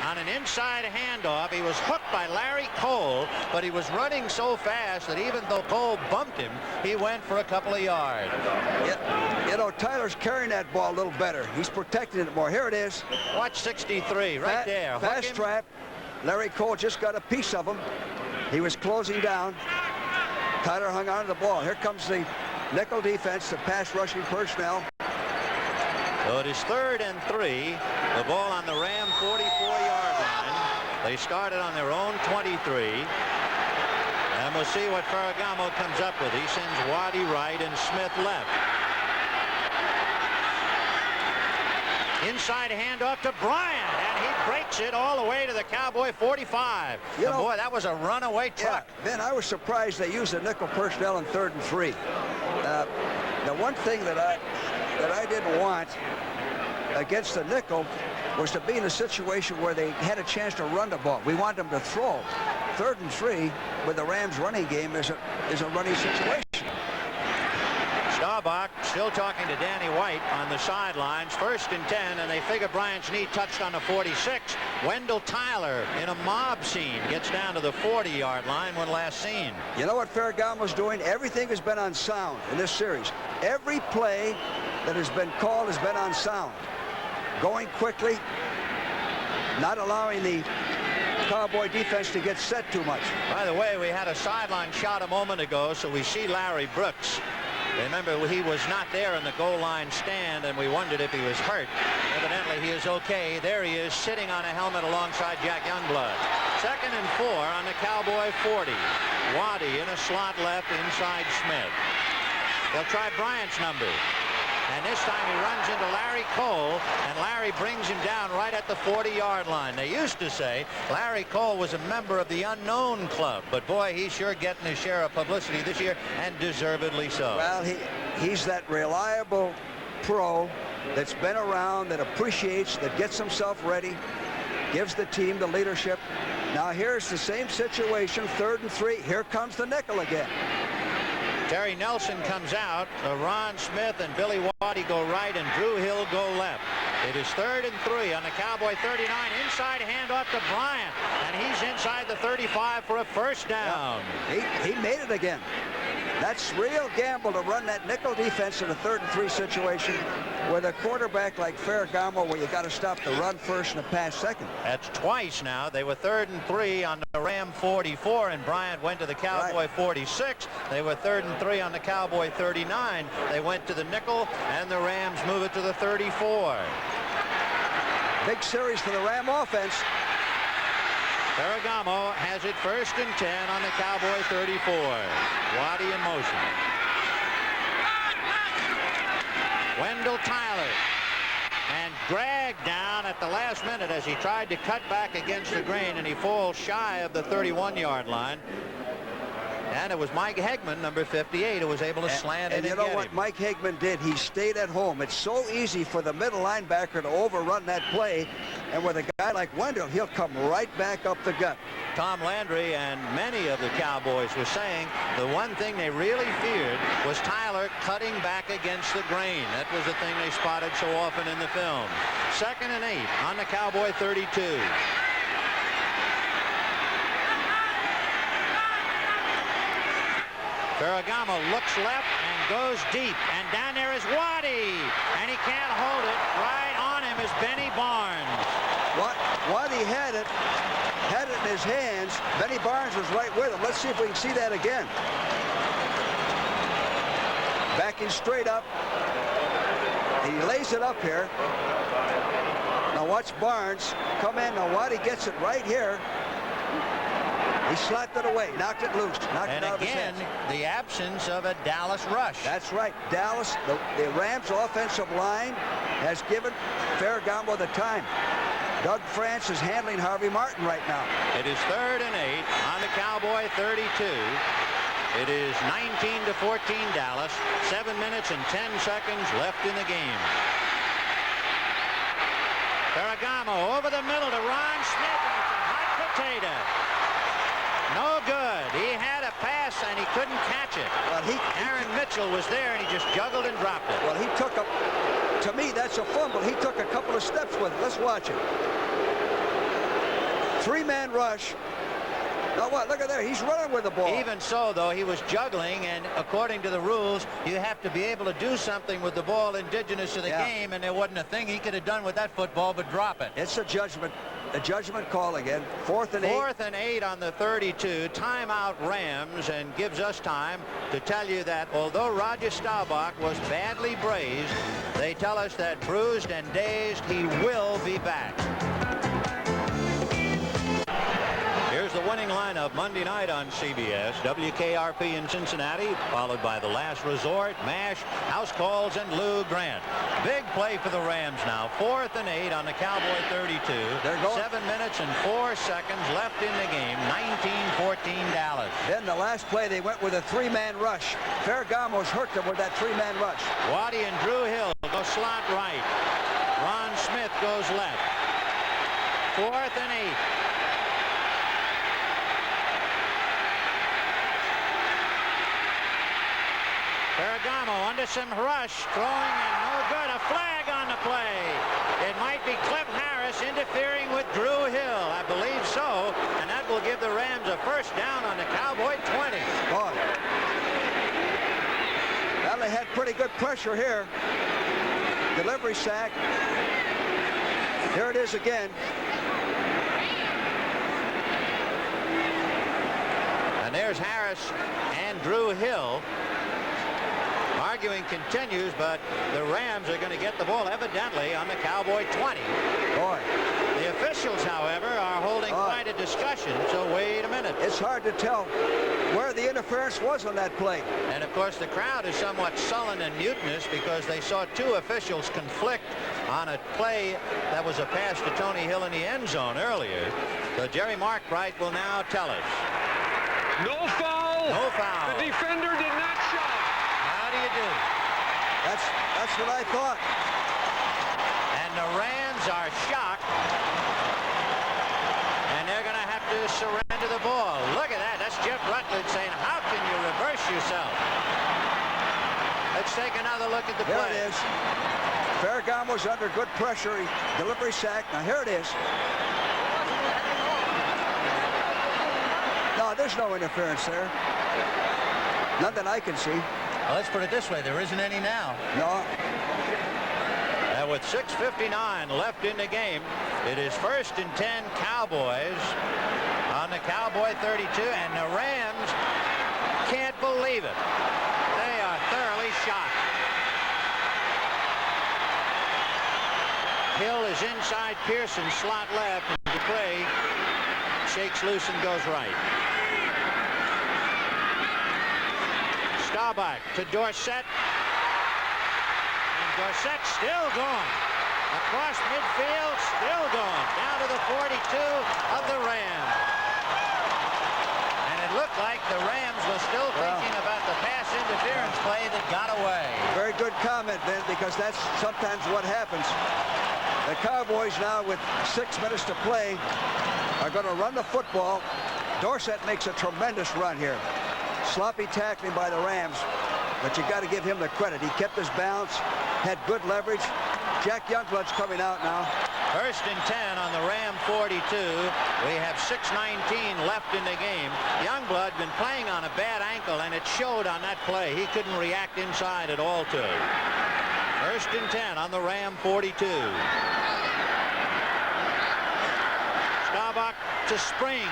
On an inside handoff, he was hooked by Larry Cole, but he was running so fast that even though Cole bumped him, he went for a couple of yards. Yeah, you know, Tyler's carrying that ball a little better. He's protecting it more. Here it is. Watch 63 right there. Fast trap. Larry Cole just got a piece of him. He was closing down. Tyler hung on to the ball. Here comes the nickel defense, the pass rushing personnel. So it is 3rd and 3. The ball on the Ram 44-yard line. They started on their own 23. And we'll see what Ferragamo comes up with. He sends Waddy right and Smith left. Inside handoff to Bryant, and he breaks it all the way to the Cowboy 45. You know, boy, that was a runaway truck. Yeah, Ben, I was surprised they used the nickel personnel in 3rd and 3. The one thing that I didn't want against the nickel was to be in a situation where they had a chance to run the ball. We want them to throw. 3rd and 3 with the Rams running game is a running situation. Staubach still talking to Danny White on the sidelines. 1st and 10, and they figure Bryant's knee touched on the 46. Wendell Tyler in a mob scene gets down to the 40-yard line when last seen. You know what Ferragamo's doing? Everything has been on sound in this series. Every play that has been called has been on sound. Going quickly, not allowing the Cowboy defense to get set too much. By the way, we had a sideline shot a moment ago, so we see Larry Brooks. Remember, he was not there in the goal line stand, and we wondered if he was hurt. Evidently, he is okay. There he is, sitting on a helmet alongside Jack Youngblood. 2nd and 4 on the Cowboy 40. Waddy in a slot left inside Smith. They'll try Bryant's number. And this time he runs into Larry Cole, and Larry brings him down right at the 40-yard line. They used to say Larry Cole was a member of the unknown club, but boy, he's sure getting his share of publicity this year, and deservedly so. Well, he's that reliable pro that's been around, that appreciates, that gets himself ready. gives the team the leadership. Now here's the same situation, 3rd and 3. Here comes the nickel again. Terry Nelson comes out. Ron Smith and Billy Waddy go right, and Drew Hill go left. It is 3rd and 3 on the Cowboy 39. Inside handoff to Bryant, and he's inside the 35 for a first down. Yeah. He made it again. That's real gamble to run that nickel defense in a 3rd and 3 situation with a quarterback like Ferragamo, where you got to stop the run first and the pass second. That's twice now. They were 3rd and 3 on the Ram 44, and Bryant went to the Cowboy 46. They were 3rd and 3 on the Cowboy 39. They went to the nickel, and the Rams move it to the 34. Big series for the Ram offense. Ferragamo has it 1st and 10 on the Cowboy 34. Waddy in motion. Wendell Tyler, and dragged down at the last minute as he tried to cut back against the grain, and he falls shy of the 31-yard line. And it was Mike Hegman, number 58, who was able to slant it and you know get what him. Mike Hegman did? He stayed at home. It's so easy for the middle linebacker to overrun that play, and with a guy like Wendell, he'll come right back up the gut. Tom Landry and many of the Cowboys were saying the one thing they really feared was Tyler cutting back against the grain. That was the thing they spotted so often in the film. 2nd and 8 on the Cowboy 32. Ferragamo looks left and goes deep, and down there is Waddy, and he can't hold it. Right on him is Benny Barnes. Waddy had it in his hands. Benny Barnes was right with him. Let's see if we can see that again. Backing straight up. He lays it up here. Now watch Barnes come in. Now Waddy gets it right here. He slapped it away, knocked it loose, knocked it out of his hands. And again, the absence of a Dallas rush. That's right. Dallas, the Rams offensive line has given Ferragamo the time. Doug France is handling Harvey Martin right now. It is 3rd and 8 on the Cowboy 32. It is 19-14 Dallas. 7 minutes and 10 seconds left in the game. Ferragamo over the middle to Ron Smith, and it's a hot potato. No good. He had a pass and he couldn't catch it. Well, Aaron Mitchell was there and he just juggled and dropped it. Well, he took a, to me, that's a fumble. He took a couple of steps with it. Let's watch it. 3-man rush. Now what? Look at there. He's running with the ball. Even so, though, he was juggling, and according to the rules, you have to be able to do something with the ball indigenous to the game, and there wasn't a thing he could have done with that football but drop it. It's a judgment call again. 4th and 8. 4th and 8 on the 32. Timeout Rams, and gives us time to tell you that although Roger Staubach was badly grazed, they tell us that bruised and dazed, he will be back. Here's the winning lineup Monday night on CBS. WKRP in Cincinnati, followed by The Last Resort, MASH, House Calls, and Lou Grant. Big play for the Rams now. 4th and 8 on the Cowboy 32. They're going. 7 minutes and 4 seconds left in the game. 19-14 Dallas. Then the last play, they went with a 3-man rush. Ferragamo's hurt them with that 3-man rush. Waddy and Drew Hill go slot right. Ron Smith goes left. 4th and 8. Ferragamo under some rush, throwing and no good. A flag on the play. It might be Cliff Harris interfering with Drew Hill. I believe so. And that will give the Rams a first down on the Cowboy 20. Boy. Well, they had pretty good pressure here. Delivery sack. Here it is again. And there's Harris and Drew Hill. Arguing continues, but the Rams are going to get the ball evidently on the Cowboy 20. Boy. The officials, however, are holding quite a discussion, so wait a minute. It's hard to tell where the interference was on that play. And, of course, the crowd is somewhat sullen and mutinous because they saw 2 officials conflict on a play that was a pass to Tony Hill in the end zone earlier. So Jerry Markwright will now tell us. No foul. No foul. The defender did not shove. How do you do? That's what I thought. And the Rams are shocked. ball. Look at that. That's Jeff Rutledge saying, how can you reverse yourself? Let's take another look at the play. There it is. Ferragamo's under good pressure. He delivery sack. Now here it is. No, there's no interference there. None that I can see. Well, let's put it this way. There isn't any now. No. And with 6:59 left in the game, it is 1st and 10 Cowboys on the Cowboy 32, and the Rams can't believe it. They are thoroughly shocked. Hill is inside Pearson, slot left, and Dupree shakes loose and goes right. Staubach to Dorsett. And Dorsett still going. Across midfield, still going. Down to the 42 of the Rams. And it looked like the Rams were still thinking about the pass interference play that got away. Very good comment, Ben, because that's sometimes what happens. The Cowboys now with 6 minutes to play are going to run the football. Dorsett makes a tremendous run here. Sloppy tackling by the Rams, but you got to give him the credit. He kept his balance, had good leverage. Jack Youngblood's coming out now. 1st and 10 on the Ram 42. We have 6:19 left in the game. Youngblood been playing on a bad ankle, and it showed on that play. He couldn't react inside at all to it. 1st and 10 on the Ram 42. Staubach to Springs.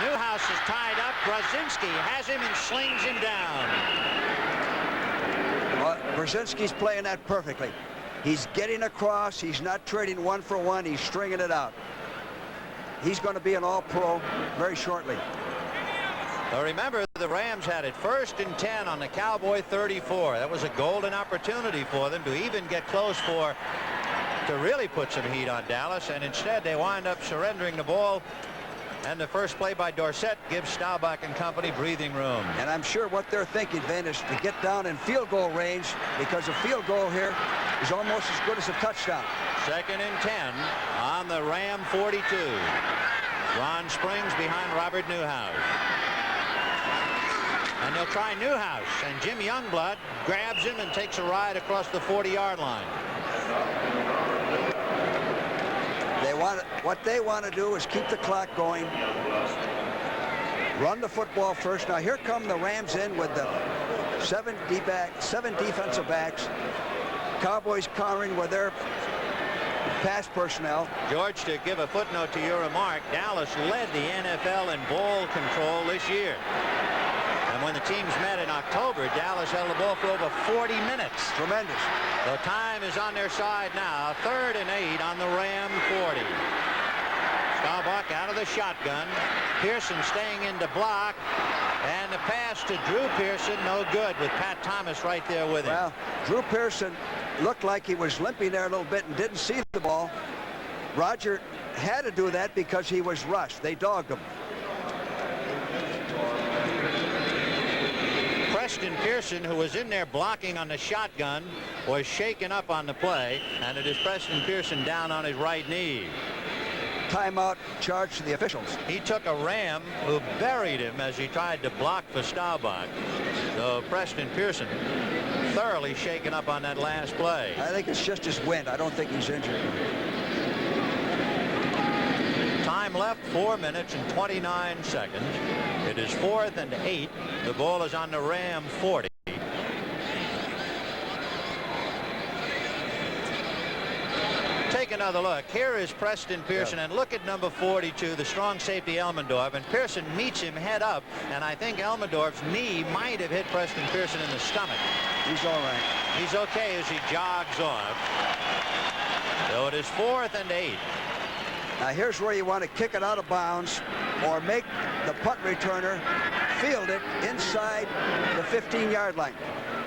Newhouse is tied up. Brzezinski has him and slings him down. Well, Brzezinski's playing that perfectly. He's getting across. He's not trading one for one. He's stringing it out. He's going to be an all-pro very shortly. Well, remember, the Rams had it 1st and 10 on the Cowboy 34. That was a golden opportunity for them to even get close to really put some heat on Dallas, and instead they wind up surrendering the ball, and the first play by Dorsett gives Staubach and company breathing room. And I'm sure what they're thinking, Ben, is to get down in field goal range, because a field goal here is almost as good as a touchdown. 2nd and 10 on the Ram 42. Ron Springs behind Robert Newhouse. And they'll try Newhouse, and Jim Youngblood grabs him and takes a ride across the 40-yard line. What they want to do is keep the clock going, run the football first. Now here come the Rams in with the 7 defensive backs. Cowboys countering with their pass personnel. George, to give a footnote to your remark, Dallas led the NFL in ball control this year. And when the teams met in October, Dallas held the ball for over 40 minutes. Tremendous. The time is on their side now. 3rd and 8 on the Ram 40. Staubach out of the shotgun. Pearson staying in to block. And the pass to Drew Pearson, no good, with Pat Thomas right there with him. Well, Drew Pearson looked like he was limping there a little bit and didn't see the ball. Roger had to do that because he was rushed. They dogged him. Preston Pearson, who was in there blocking on the shotgun, was shaken up on the play, and it is Preston Pearson down on his right knee. Timeout charge to the officials. He took a Ram who buried him as he tried to block for Staubach. So Preston Pearson thoroughly shaken up on that last play. I think it's just his wind. I don't think he's injured. Time left, 4 minutes and 29 seconds. It is 4th and 8. The ball is on the Ram 40. Take another look. Here is Preston Pearson, and look at number 42, the strong safety Elmendorf, and Pearson meets him head up, and I think Elmendorf's knee might have hit Preston Pearson in the stomach. He's all right. He's okay as he jogs off. So it is 4th and 8. Now here's where you want to kick it out of bounds or make the punt returner field it inside the 15-yard line.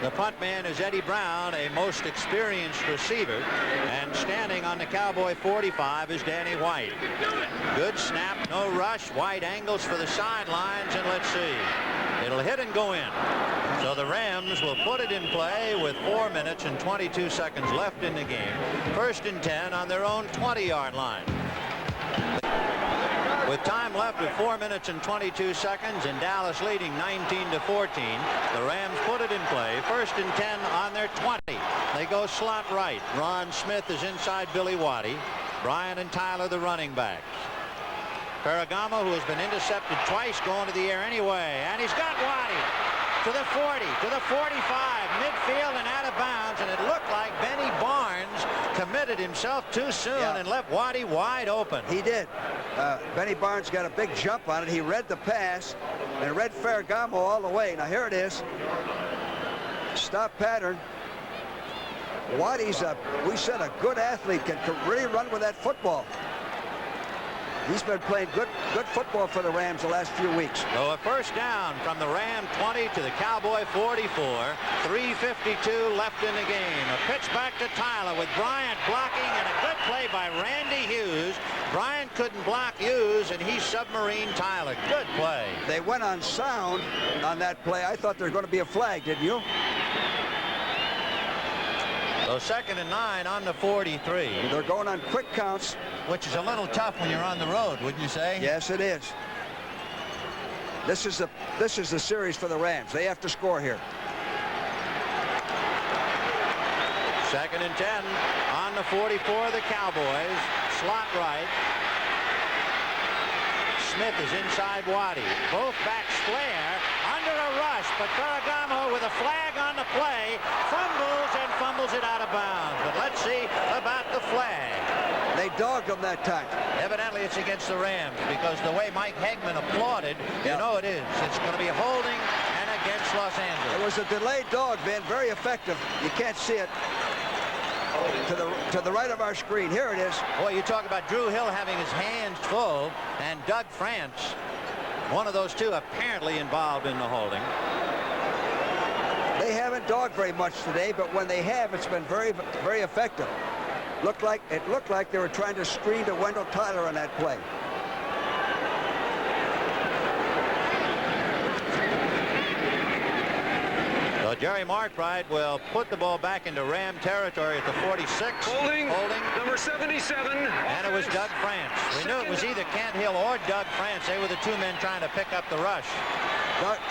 The punt man is Eddie Brown, a most experienced receiver, and standing on the Cowboy 45 is Danny White. Good snap, no rush, wide angles for the sidelines, and let's see. It'll hit and go in. So the Rams will put it in play with 4 minutes and 22 seconds left in the game. 1st and 10 on their own 20-yard line. With time left of 4 minutes and 22 seconds and Dallas leading 19-14, the Rams put it in play. 1st and 10 on their 20. They go slot right. Ron Smith is inside Billy Waddy. Bryant and Tyler the running backs. Ferragamo, who has been intercepted twice, going to the air anyway, and he's got Waddy to the 40, to the 45, midfield and out of bounds, and it looked like Benny Barnes committed himself too soon and left Waddy wide open. He did. Benny Barnes got a big jump on it. He read the pass and read Ferragamo all the way. Now here it is. Stop pattern. Waddy's we said a good athlete, can really run with that football. He's been playing good football for the Rams the last few weeks. So a first down from the Ram 20 to the Cowboy 44. 3:52 left in the game. A pitch back to Tyler with Bryant blocking, and a good play by Randy Hughes. Bryant couldn't block Hughes, and he submarined Tyler. Good play. They went on sound on that play. I thought there was going to be a flag, didn't you? So 2nd and 9 on the 43. They're going on quick counts. Which is a little tough when you're on the road, wouldn't you say? Yes, it is. This is the series for the Rams. They have to score here. 2nd and 10 on the 44 of the Cowboys. Slot right. Smith is inside Waddy. Both backs flare under a rush, but Ferragamo with a flag on the play fumbles it out of bounds. But let's see about the flag. They dogged him that time. Evidently it's against the Rams, because the way Mike Hegman applauded, you know it is. It's going to be holding and against Los Angeles. It was a delayed dog, Ben. Very effective. You can't see it. To the right of our screen. Here it is. Boy, you talk about Drew Hill having his hands full, and Doug France, one of those two, apparently involved in the holding. They haven't dogged very much today, but when they have, it's been very, very effective. It looked like they were trying to screen to Wendell Tyler on that play. So Jerry Markbride will put the ball back into Ram territory at the 46. Holding. Number 77. And it was Doug France. We knew it was either Kent Hill or Doug France. They were the two men trying to pick up the rush.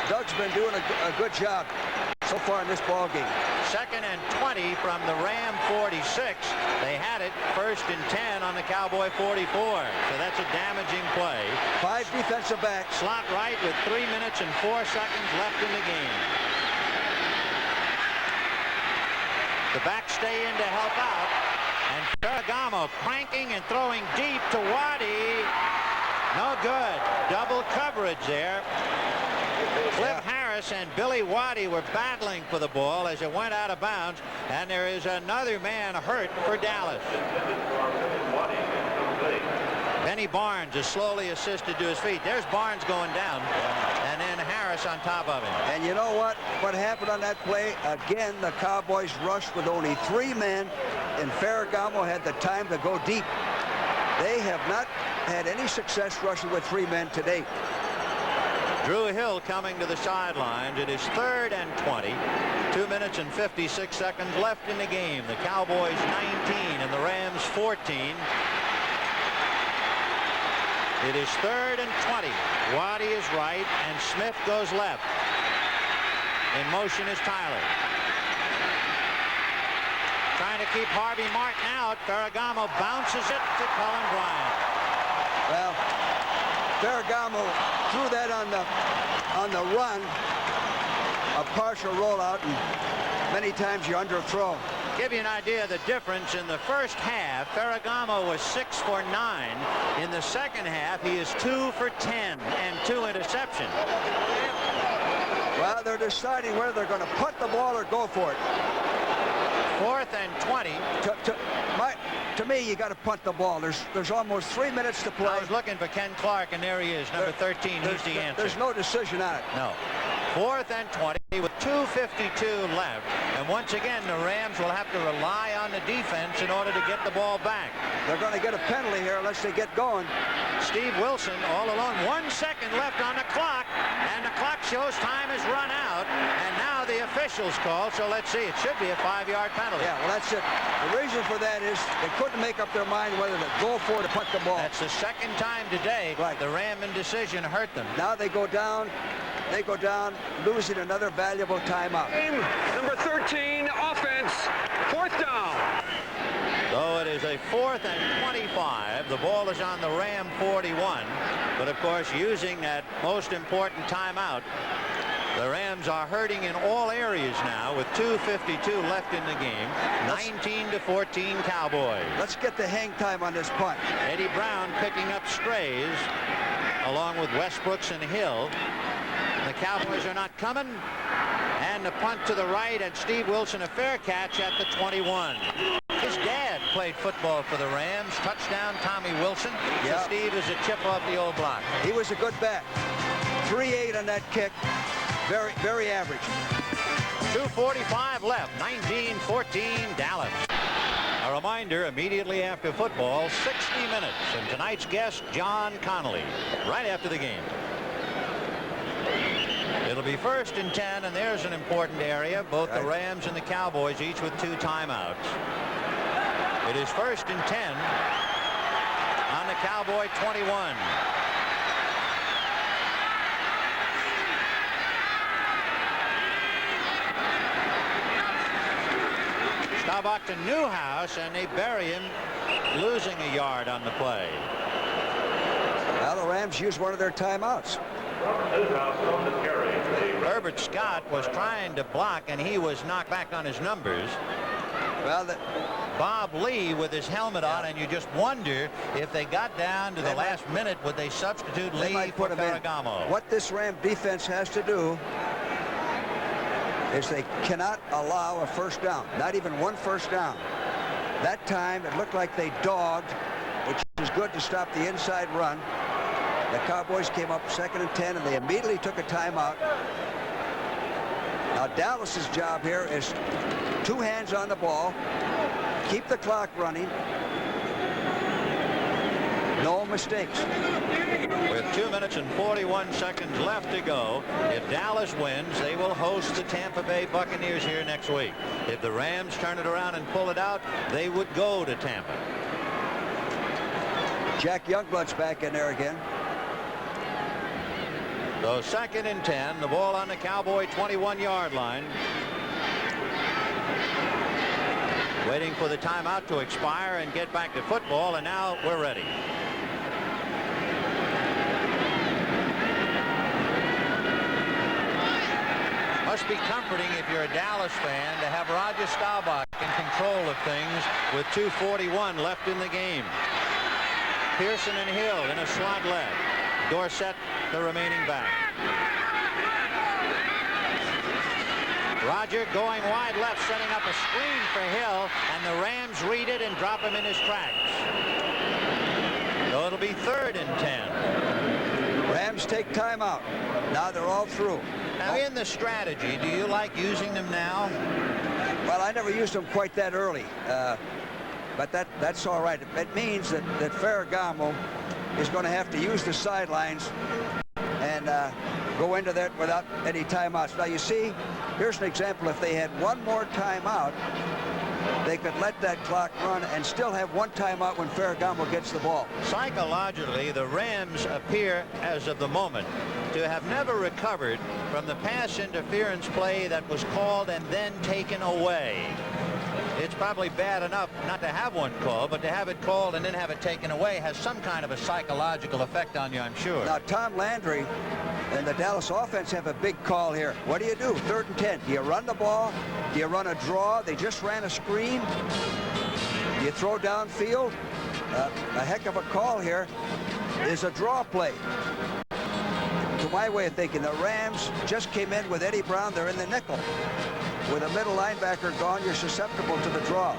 Doug's been doing a good job so far in this ball game. 2nd and 20 from the Ram 46. They had it 1st and 10 on the Cowboy 44. So that's a damaging play. 5 defensive backs. Slot right with 3 minutes and 4 seconds left in the game. The backs stay in to help out. And Ferragamo cranking and throwing deep to Waddy. No good. Double coverage there. Cliff Harris and Billy Waddy were battling for the ball as it went out of bounds, and there is another man hurt for Dallas. Benny Barnes is slowly assisted to his feet. There's Barnes going down, and then Harris on top of him. And you know what? What happened on that play? Again, the Cowboys rushed with only 3 men, and Ferragamo had the time to go deep. They have not had any success rushing with 3 men to date. Drew Hill coming to the sidelines. It is 3rd and 20. 2 minutes and 56 seconds left in the game. The Cowboys 19 and the Rams 14. It is 3rd and 20. Waddy is right and Smith goes left. In motion is Tyler. Trying to keep Harvey Martin out. Ferragamo bounces it to Cullen Bryant. Well, Ferragamo threw that on the run, a partial rollout, and many times you're underthrown. Give you an idea of the difference. In the first half, Ferragamo was 6 for 9. In the second half, he is 2 for 10 and 2 interceptions. Well, they're deciding whether they're going to punt the ball or go for it. 4th and 20. To me, you got to punt the ball. There's almost 3 minutes to play. I was looking for Ken Clark, and there he is, number 13. He's the answer. There's no decision on it. No. 4th and 20 with 2:52 left. And once again, the Rams will have to rely on the defense in order to get the ball back. They're going to get a penalty here unless they get going. Steve Wilson all alone. 1 second left on the clock, and the clock shows time has run out. And now the official officials called, so let's see. It should be a 5-yard penalty. Yeah, well, that's it. The reason for that is they couldn't make up their mind whether to go for it or punt the ball. That's the second time today the Ram indecision hurt them. Now they go down, losing another valuable timeout. Game number 13, offense, 4th down. So it is a 4th and 25. The ball is on the Ram 41. But, of course, using that most important timeout, the Rams are hurting in all areas now with 2:52 left in the game. 19-14 Cowboys. Let's get the hang time on this punt. Eddie Brown picking up strays along with Westbrooks and Hill. The Cowboys are not coming. And the punt to the right, and Steve Wilson a fair catch at the 21. His dad played football for the Rams. Touchdown, Tommy Wilson. Yeah. So Steve is a chip off the old block. He was a good back. 3-8 on that kick. Very, very average. 2:45 left. 19-14 Dallas. A reminder, immediately after football, 60 minutes. And tonight's guest, John Connolly, right after the game. It'll be 1st and 10, and there's an important area. Both the Rams and the Cowboys each with 2 timeouts. It is 1st and 10 on the Cowboy 21. Staubach to Newhouse, and they bury him, losing a yard on the play. Well, the Rams used one of their timeouts. Herbert Scott was trying to block, and he was knocked back on his numbers. Well, Bob Lee with his helmet on, and you just wonder if they got down to the last minute, would they substitute Lee for Ferragamo? What this Ram defense has to do is they cannot allow a 1st down, not even 1 first down. That time it looked like they dogged, which is good to stop the inside run. The Cowboys came up 2nd and 10, and they immediately took a timeout. Now Dallas's job here is 2 hands on the ball, keep the clock running, no mistakes. With 2 minutes and 41 seconds left to go, if Dallas wins, they will host the Tampa Bay Buccaneers here next week. If the Rams turn it around and pull it out, they would go to Tampa. Jack Youngblood's back in there again. So 2nd and 10, the ball on the Cowboy 21-yard line. Waiting for the timeout to expire and get back to football, and now we're ready. Must be comforting if you're a Dallas fan to have Roger Staubach in control of things with 2:41 left in the game. Pearson and Hill in a slot left. Dorsett, the remaining back. Roger going wide left, setting up a screen for Hill, and the Rams read it and drop him in his tracks. So it'll be 3rd and 10. Rams take timeout. Now they're all through. Now in the strategy, do you like using them now? Well, I never used them quite that early, but that's all right. It means that Ferragamo is going to have to use the sidelines and go into that without any timeouts. Now you see, here's an example. If they had 1 more timeout, they could let that clock run and still have 1 timeout when Ferragamo gets the ball. Psychologically, the Rams appear, as of the moment, to have never recovered from the pass interference play that was called and then taken away. It's probably bad enough not to have one called, but to have it called and then have it taken away has some kind of a psychological effect on you, I'm sure. Now, Tom Landry and the Dallas offense have a big call here. What do you do? 3rd and 10. Do you run the ball? Do you run a draw? They just ran a screen. Do you throw downfield? A heck of a call here is a draw play. To my way of thinking, the Rams just came in with Eddie Brown. They're in the nickel. With a middle linebacker gone, you're susceptible to the draw.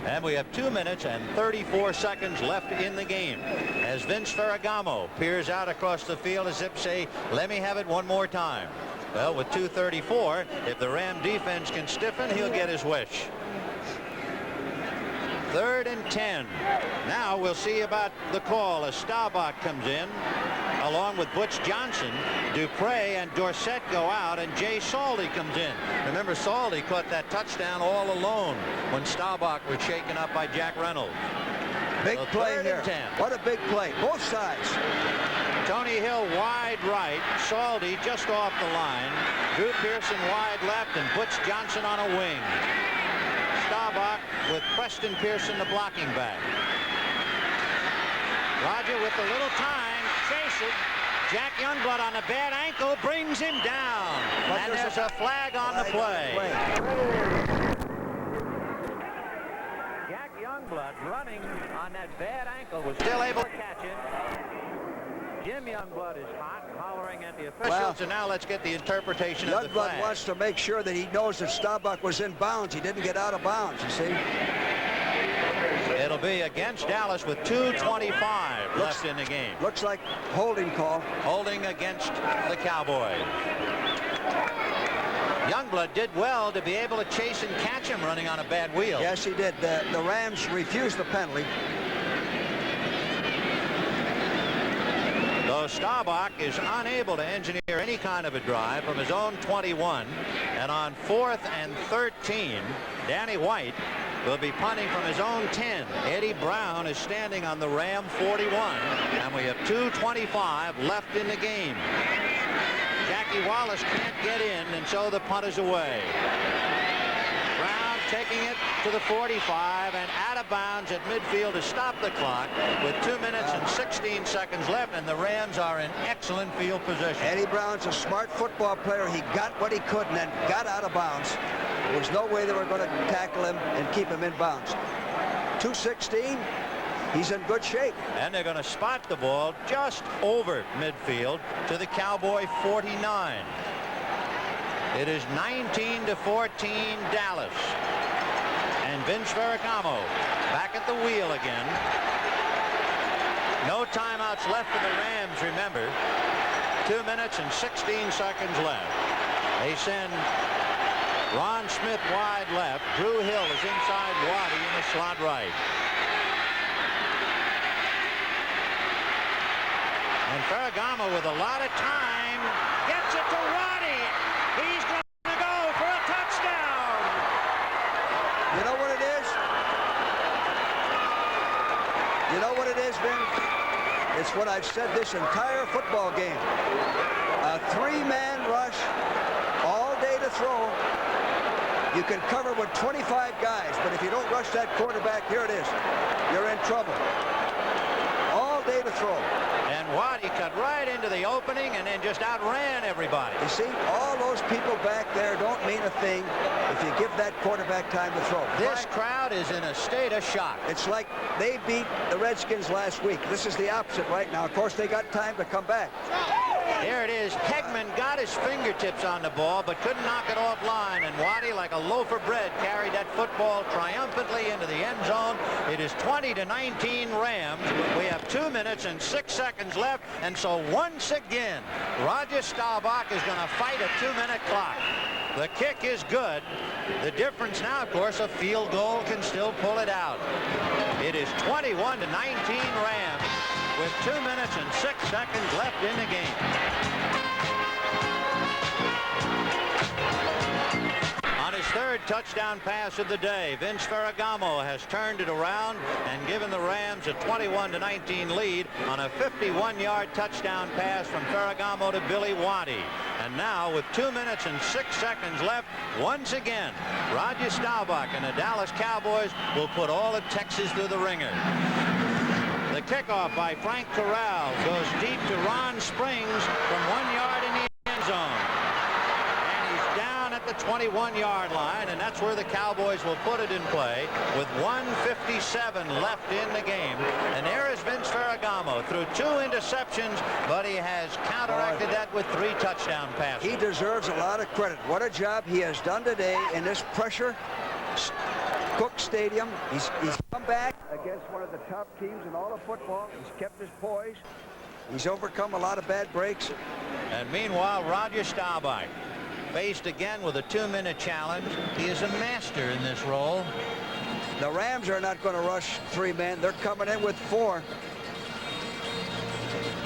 And we have 2 minutes and 34 seconds left in the game as Vince Ferragamo peers out across the field as if say, let me have it one more time. Well, with 2:34, if the Ram defense can stiffen, he'll get his wish. 3rd and 10. Now we'll see about the call as Staubach comes in. along with Butch Johnson. Dupre and Dorsett go out, and Jay Saldy comes in. Remember, Saldy caught that touchdown all alone when Staubach was shaken up by Jack Reynolds. Big So play third here. and 10. What a big play. Both sides. Tony Hill wide right, Saldy just off the line, Drew Pearson wide left, and Butch Johnson on a wing. Staubach with Preston Pearson, the blocking back. Roger with a little time, chases. Jack Youngblood on a bad ankle brings him down. But And there's a flag on the play. Jack Youngblood running on that bad ankle was still able to catch it. Jim Youngblood is hot, hollering at the officials, Well, and now let's get the interpretation of the flag. Youngblood wants to make sure that he knows that Staubach was in bounds. He didn't get out of bounds, you see. It'll be against Dallas with 2:25 left in the game. Looks like holding call. Holding against the Cowboys. Youngblood did well to be able to chase and catch him running on a bad wheel. Yes, he did. The Rams refused the penalty. Though Staubach is unable to engineer any kind of a drive from his own 21, and on 4th and 13, Danny White will be punting from his own 10. Eddie Brown is standing on the Ram 41, and we have 2:25 left in the game. Jackie Wallace can't get in, and so the punt is away. Brown taking it to the 45 and out of bounds at midfield to stop the clock with 2 minutes and 16 seconds left, and the Rams are in excellent field position. Eddie Brown's a smart football player. He got what he could and then got out of bounds. There was no way they were going to tackle him and keep him in bounds. 2:16. He's in good shape. And they're going to spot the ball just over midfield to the Cowboy 49. It is 19-14 Dallas. And Vince Ferragamo back at the wheel again. No timeouts left for the Rams, remember. 2 minutes and 16 seconds left. They send Ron Smith wide left. Drew Hill is inside Waddy in the slot right. And Ferragamo with a lot of time gets it to Waddy. He's going to go for a touchdown. You know what it is? You know what it is, Vin? It's what I've said this entire football game. A three-man rush all day to throw. You can cover with 25 guys, but if you don't rush that quarterback, here it is. You're in trouble. All day to throw. And Waddy cut right into the opening and then just outran everybody. You see, all those people back there don't mean a thing if you give that quarterback time to throw. This crowd is in a state of shock. It's like they beat the Redskins last week. This is the opposite right now. Of course, they got time to come back. Here it is. Hegman got his fingertips on the ball but couldn't knock it offline, and Waddy, like a loaf of bread, carried that football triumphantly into the end zone. It is 20-19 Rams. We have 2 minutes and 6 seconds left, and so once again Roger Staubach is going to fight a 2-minute clock. The kick is good. The difference now, of course, a field goal can still pull it out. It is 21-19 Rams with 2 minutes and 6 seconds left in the game. On his third touchdown pass of the day, Vince Ferragamo has turned it around and given the Rams a 21-19 lead on a 51-yard touchdown pass from Ferragamo to Billy Waddy. And now, with 2 minutes and 6 seconds left, once again, Roger Staubach and the Dallas Cowboys will put all of Texas through the ringer. The kickoff by Frank Corral goes deep to Ron Springs from 1 yard in the end zone. And he's down at the 21-yard line, and that's where the Cowboys will put it in play with 1:57 left in the game. And there is Vince Ferragamo through 2 interceptions, but he has counteracted that with 3 touchdown passes. He deserves a lot of credit. What a job he has done today in this pressure Cook Stadium. He's come back against one of the top teams in all of football. He's kept his poise. He's overcome a lot of bad breaks. And meanwhile, Roger Staubach, faced again with a 2-minute challenge. He is a master in this role. The Rams are not going to rush 3 men. They're coming in with 4.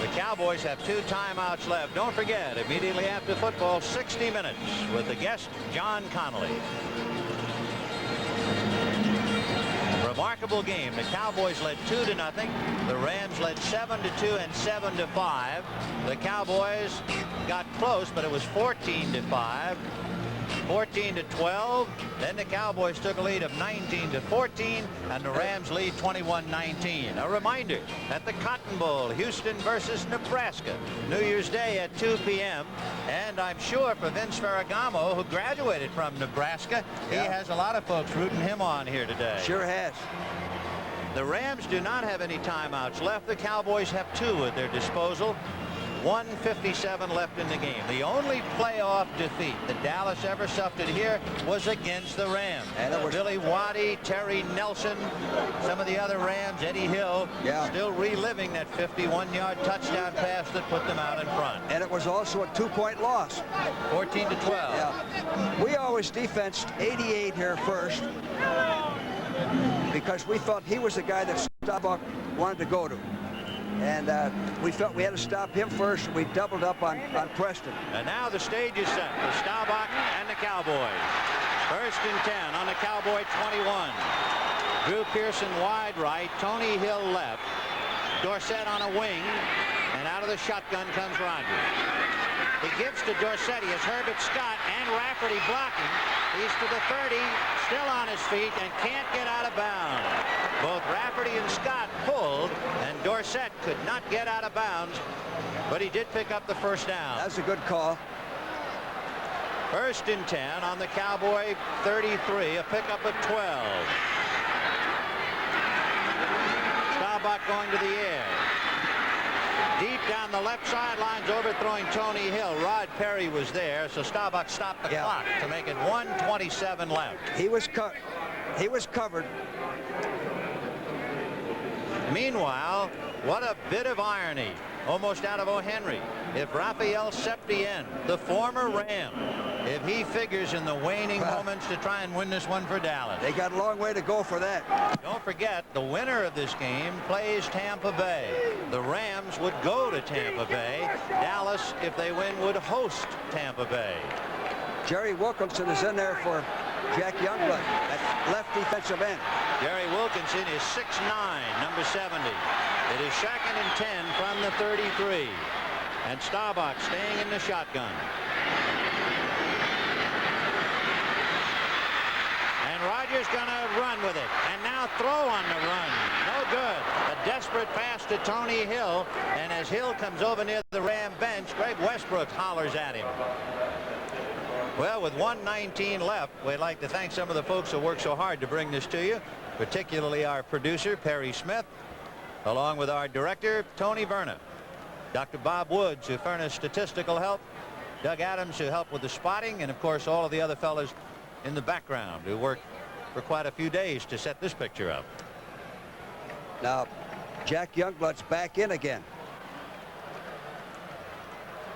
The Cowboys have 2 timeouts left. Don't forget, immediately after football, 60 minutes with the guest, John Connolly. Remarkable game. The Cowboys led 2-0. The Rams led 7-2 and 7-5. The Cowboys got close, but it was 14-5. 14-12. Then the Cowboys took a lead of 19-14, and the Rams lead 21-19. A reminder that the Cotton Bowl, Houston versus Nebraska, New Year's Day at 2 p.m. And I'm sure for Vince Ferragamo, who graduated from Nebraska, he has a lot of folks rooting him on here today. Sure has. The Rams do not have any timeouts left. The Cowboys have 2 at their disposal. 1:57 left in the game. The only playoff defeat that Dallas ever suffered here was against the Rams. And it was Billy Waddy, Terry Nelson, some of the other Rams, Eddie Hill, still reliving that 51-yard touchdown pass that put them out in front. And it was also a 2-point loss. 14-12. Yeah. We always defensed 88 here first because we thought he was the guy that Staubach wanted to go to. And we felt we had to stop him first. We doubled up on Preston. And now the stage is set for Staubach and the Cowboys. 1st and 10 on the Cowboy 21. Drew Pearson wide right. Tony Hill left. Dorsett on a wing. And out of the shotgun comes Roger. He gives to Dorsett. He has Herbert Scott and Rafferty blocking. He's to the 30, still on his feet, and can't get out of bounds. Both Rafferty and Scott pulled, and Dorsett could not get out of bounds, but he did pick up the first down. That's a good call. 1st and 10 on the Cowboy 33, a pickup of 12. Staubach going to the air. Deep down the left sidelines, overthrowing Tony Hill. Rod Perry was there, so Staubach stopped the clock to make it 1:27 left. He was covered. Meanwhile, what a bit of irony, almost out of O. Henry. If Raphael Septien, the former Ram, if he figures in the waning moments to try and win this one for Dallas. They got a long way to go for that. Don't forget, the winner of this game plays Tampa Bay. The Rams would go to Tampa Bay. Dallas, if they win, would host Tampa Bay. Jerry Wilkinson is in there for Jack Youngblood at left defensive end. Jerry Wilkinson is 6'9", number 70. It is 2nd and 10 from the 33. And Staubach staying in the shotgun. And Rogers going to run with it. And now throw on the run. No good. A desperate pass to Tony Hill. And as Hill comes over near the Ram bench, Greg Westbrook hollers at him. Well, with 1:19 left, we'd like to thank some of the folks who worked so hard to bring this to you, particularly our producer, Perry Smith, along with our director, Tony Verna, Dr. Bob Woods, who furnished statistical help, Doug Adams, who helped with the spotting, and, of course, all of the other fellas in the background who worked for quite a few days to set this picture up. Now, Jack Youngblood's back in again.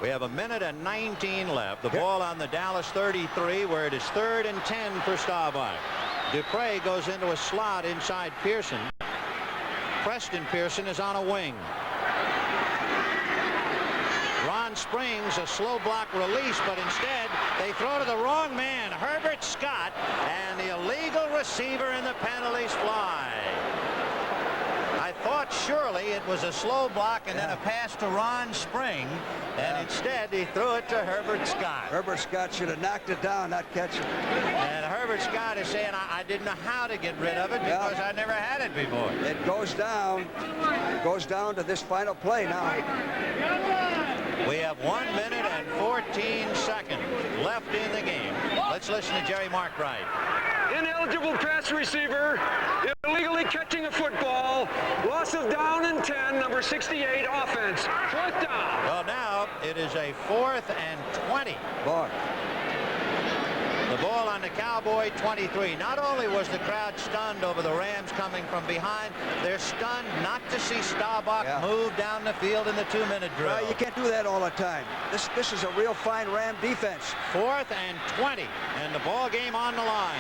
We have 1:19 left. The ball on the Dallas 33, where it is 3rd and 10 for Staubach. Dupre goes into a slot inside Pearson. Preston Pearson is on a wing. Ron Springs, a slow block release, but instead they throw to the wrong man, Herbert Scott, and the illegal receiver and the penalties fly. I thought surely it was a slow block and then a pass to Ron Spring, and instead he threw it to Herbert Scott. Herbert Scott should have knocked it down, not catch it. And Herbert Scott is saying, I didn't know how to get rid of it because I never had it before. It goes down to this final play now. We have 1 minute and 14 seconds left in the game. Let's listen to Jerry Markwright. Ineligible pass receiver, illegally catching a football, loss of down and 10, number 68, offense, 4th down. Well, now it is a 4th and 20. Boy. The ball on the Cowboy 23. Not only was the crowd stunned over the Rams coming from behind, they're stunned not to see Staubach move down the field in the 2-minute drill. Well, you can't do that all the time. This is a real fine Ram defense. 4th and 20, and the ball game on the line.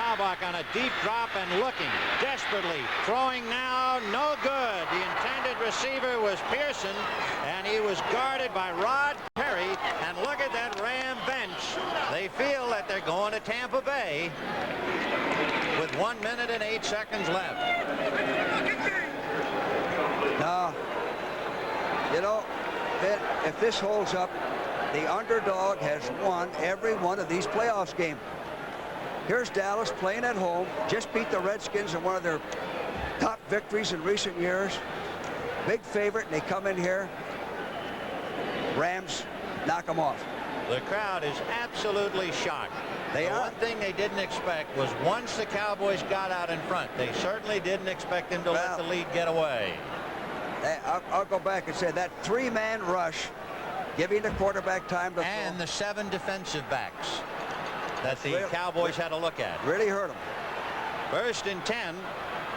Staubach on a deep drop and looking desperately. Throwing now, no good. The intended receiver was Pearson, and he was guarded by Rod Perry. And look at that Ram bench. They feel that they're going to Tampa Bay with 1 minute and 8 seconds left. Now, you know, if this holds up, the underdog has won every one of these playoffs games. Here's Dallas playing at home, just beat the Redskins in one of their top victories in recent years. Big favorite, and they come in here. Rams knock them off. The crowd is absolutely shocked. They are. One thing they didn't expect was once the Cowboys got out in front, they certainly didn't expect them to let the lead get away. I'll go back and say that three-man rush, giving the quarterback time to and throw. the 7 defensive backs that the Cowboys had to look at. Really hurt them. 1st and 10.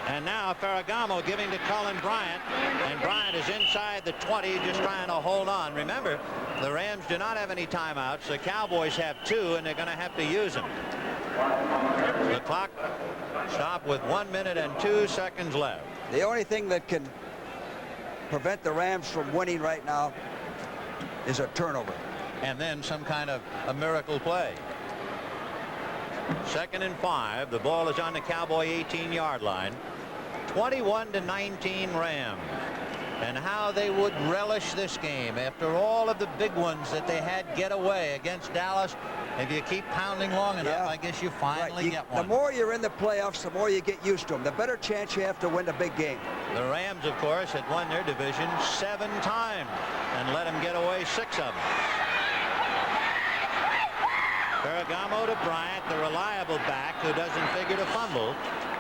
And now Ferragamo giving to Colin Bryant, and Bryant is inside the 20, just trying to hold on. Remember, the Rams do not have any timeouts. The Cowboys have 2, and they're going to have to use them. The clock stopped with 1 minute and 2 seconds left. The only thing that can prevent the Rams from winning right now is a turnover. And then some kind of a miracle play. 2nd and 5. The ball is on the Cowboy 18-yard line. 21-19 Rams. And how they would relish this game after all of the big ones that they had get away against Dallas. If you keep pounding long enough, I guess you finally get one. The more you're in the playoffs, the more you get used to them. The better chance you have to win the big game. The Rams, of course, had won their division 7 times and let them get away 6 of them. Ferragamo to Bryant, the reliable back who doesn't figure to fumble.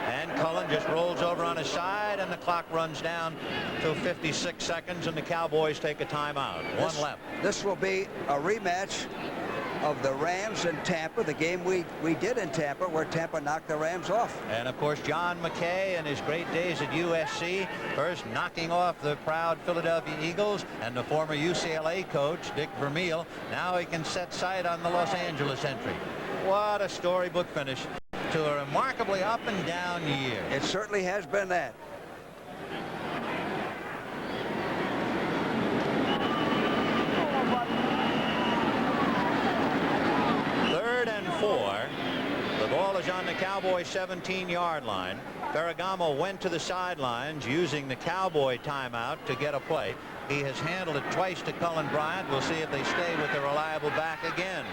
And Cullen just rolls over on his side, and the clock runs down to 56 seconds, and the Cowboys take a timeout. One left. This will be a rematch of the Rams in Tampa, the game we did in Tampa, where Tampa knocked the Rams off. And of course, John McKay in his great days at USC, first knocking off the proud Philadelphia Eagles, and the former UCLA coach Dick Vermeil. Now he can set sight on the Los Angeles entry. What a storybook finish to a remarkably up and down year. It certainly has been that. The ball is on the Cowboy 17-yard line. Ferragamo went to the sidelines using the Cowboy timeout to get a play. He has handled it twice to Cullen Bryant. We'll see if they stay with the reliable back again.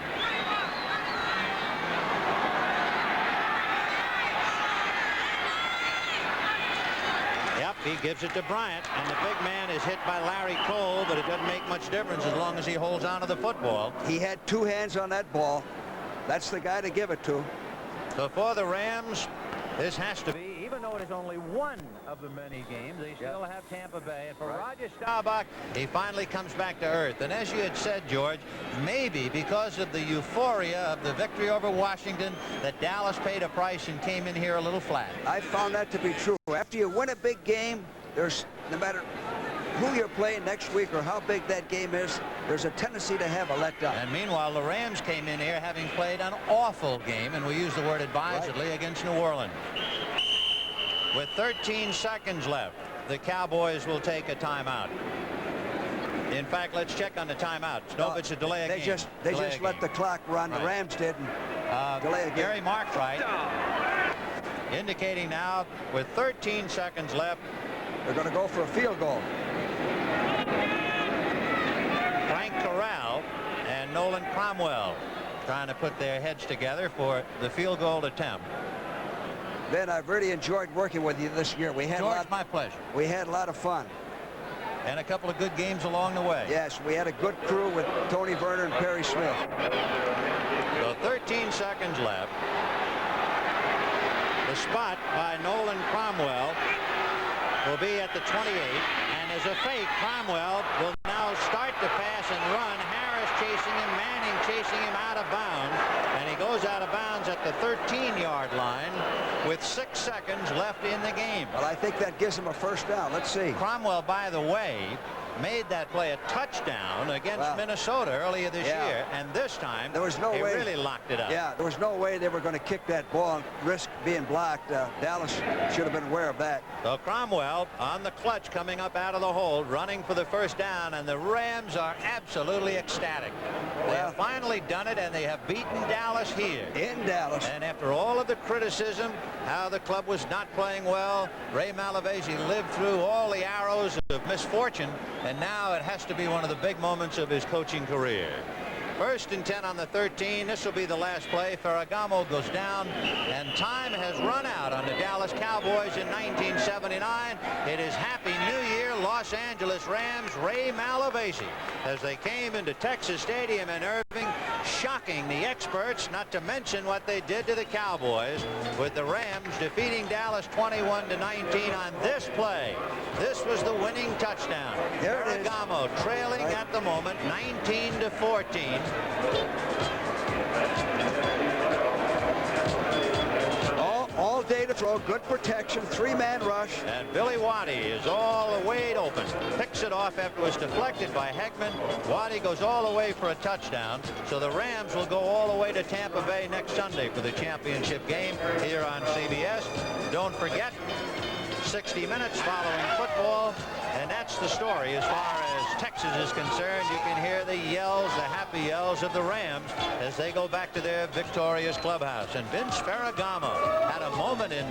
Yep, he gives it to Bryant, and the big man is hit by Larry Cole, but it doesn't make much difference as long as he holds on to the football. He had 2 hands on that ball. That's the guy to give it to. So for the Rams, this has to be, even though it is only one of the many games, they still have Tampa Bay. And for Roger Staubach, he finally comes back to earth. And as you had said, George, maybe because of the euphoria of the victory over Washington, that Dallas paid a price and came in here a little flat. I found that to be true. After you win a big game, there's, no matter who you're playing next week or how big that game is, there's a tendency to have a letdown. And meanwhile, the Rams came in here having played an awful game, and we use the word advisedly, against New Orleans. With 13 seconds left, the Cowboys will take a timeout. In fact, let's check on the timeouts. No, it's a delay They just let the clock run. The Rams did. Delay again. Gary Markright indicating now with 13 seconds left, they're going to go for a field goal. Frank Corral and Nolan Cromwell trying to put their heads together for the field goal attempt. Ben, I've really enjoyed working with you this year. We had George, my pleasure. We had a lot of fun. And a couple of good games along the way. Yes, we had a good crew with Tony Verner and Perry Smith. So 13 seconds left. The spot by Nolan Cromwell will be at the 28, and as a fake, Cromwell will now start to pass and run. Harris chasing him, Manning chasing him out of bounds, and he goes out of bounds at the 13-yard line with 6 seconds left in the game. Well, I think that gives him a first down. Let's see. Cromwell, by the way, made that play a touchdown against Minnesota earlier this year, and this time there was no way really locked it up. Yeah, there was no way they were going to kick that ball and risk being blocked. Dallas should have been aware of that. So Cromwell on the clutch coming up out of the hole, running for the first down, and the Rams are absolutely ecstatic. They have finally done it, and they have beaten Dallas here. In Dallas. And after all of the criticism, how the club was not playing well, Ray Malavasi lived through all the arrows of misfortune, and now it has to be one of the big moments of his coaching career. 1st and 10 on the 13. This will be the last play. Ferragamo goes down, and time has run out on the Dallas Cowboys in 1979. It is Happy New Year, Los Angeles Rams. Ray Malavasi, as they came into Texas Stadium in Irving, shocking the experts, not to mention what they did to the Cowboys, with the Rams defeating Dallas 21-19 on this play. This was the winning touchdown. Ferragamo trailing at the moment 19-14. All day to throw, good protection, 3-man rush. And Billy Waddy is all the way open. Picks it off after it was deflected by Heckman. Waddy goes all the way for a touchdown. So the Rams will go all the way to Tampa Bay next Sunday for the championship game here on CBS. Don't forget, 60 minutes following football. And that's the story as far as Texas is concerned. You can hear the yells, the happy yells of the Rams as they go back to their victorious clubhouse. And Vince Ferragamo had a moment in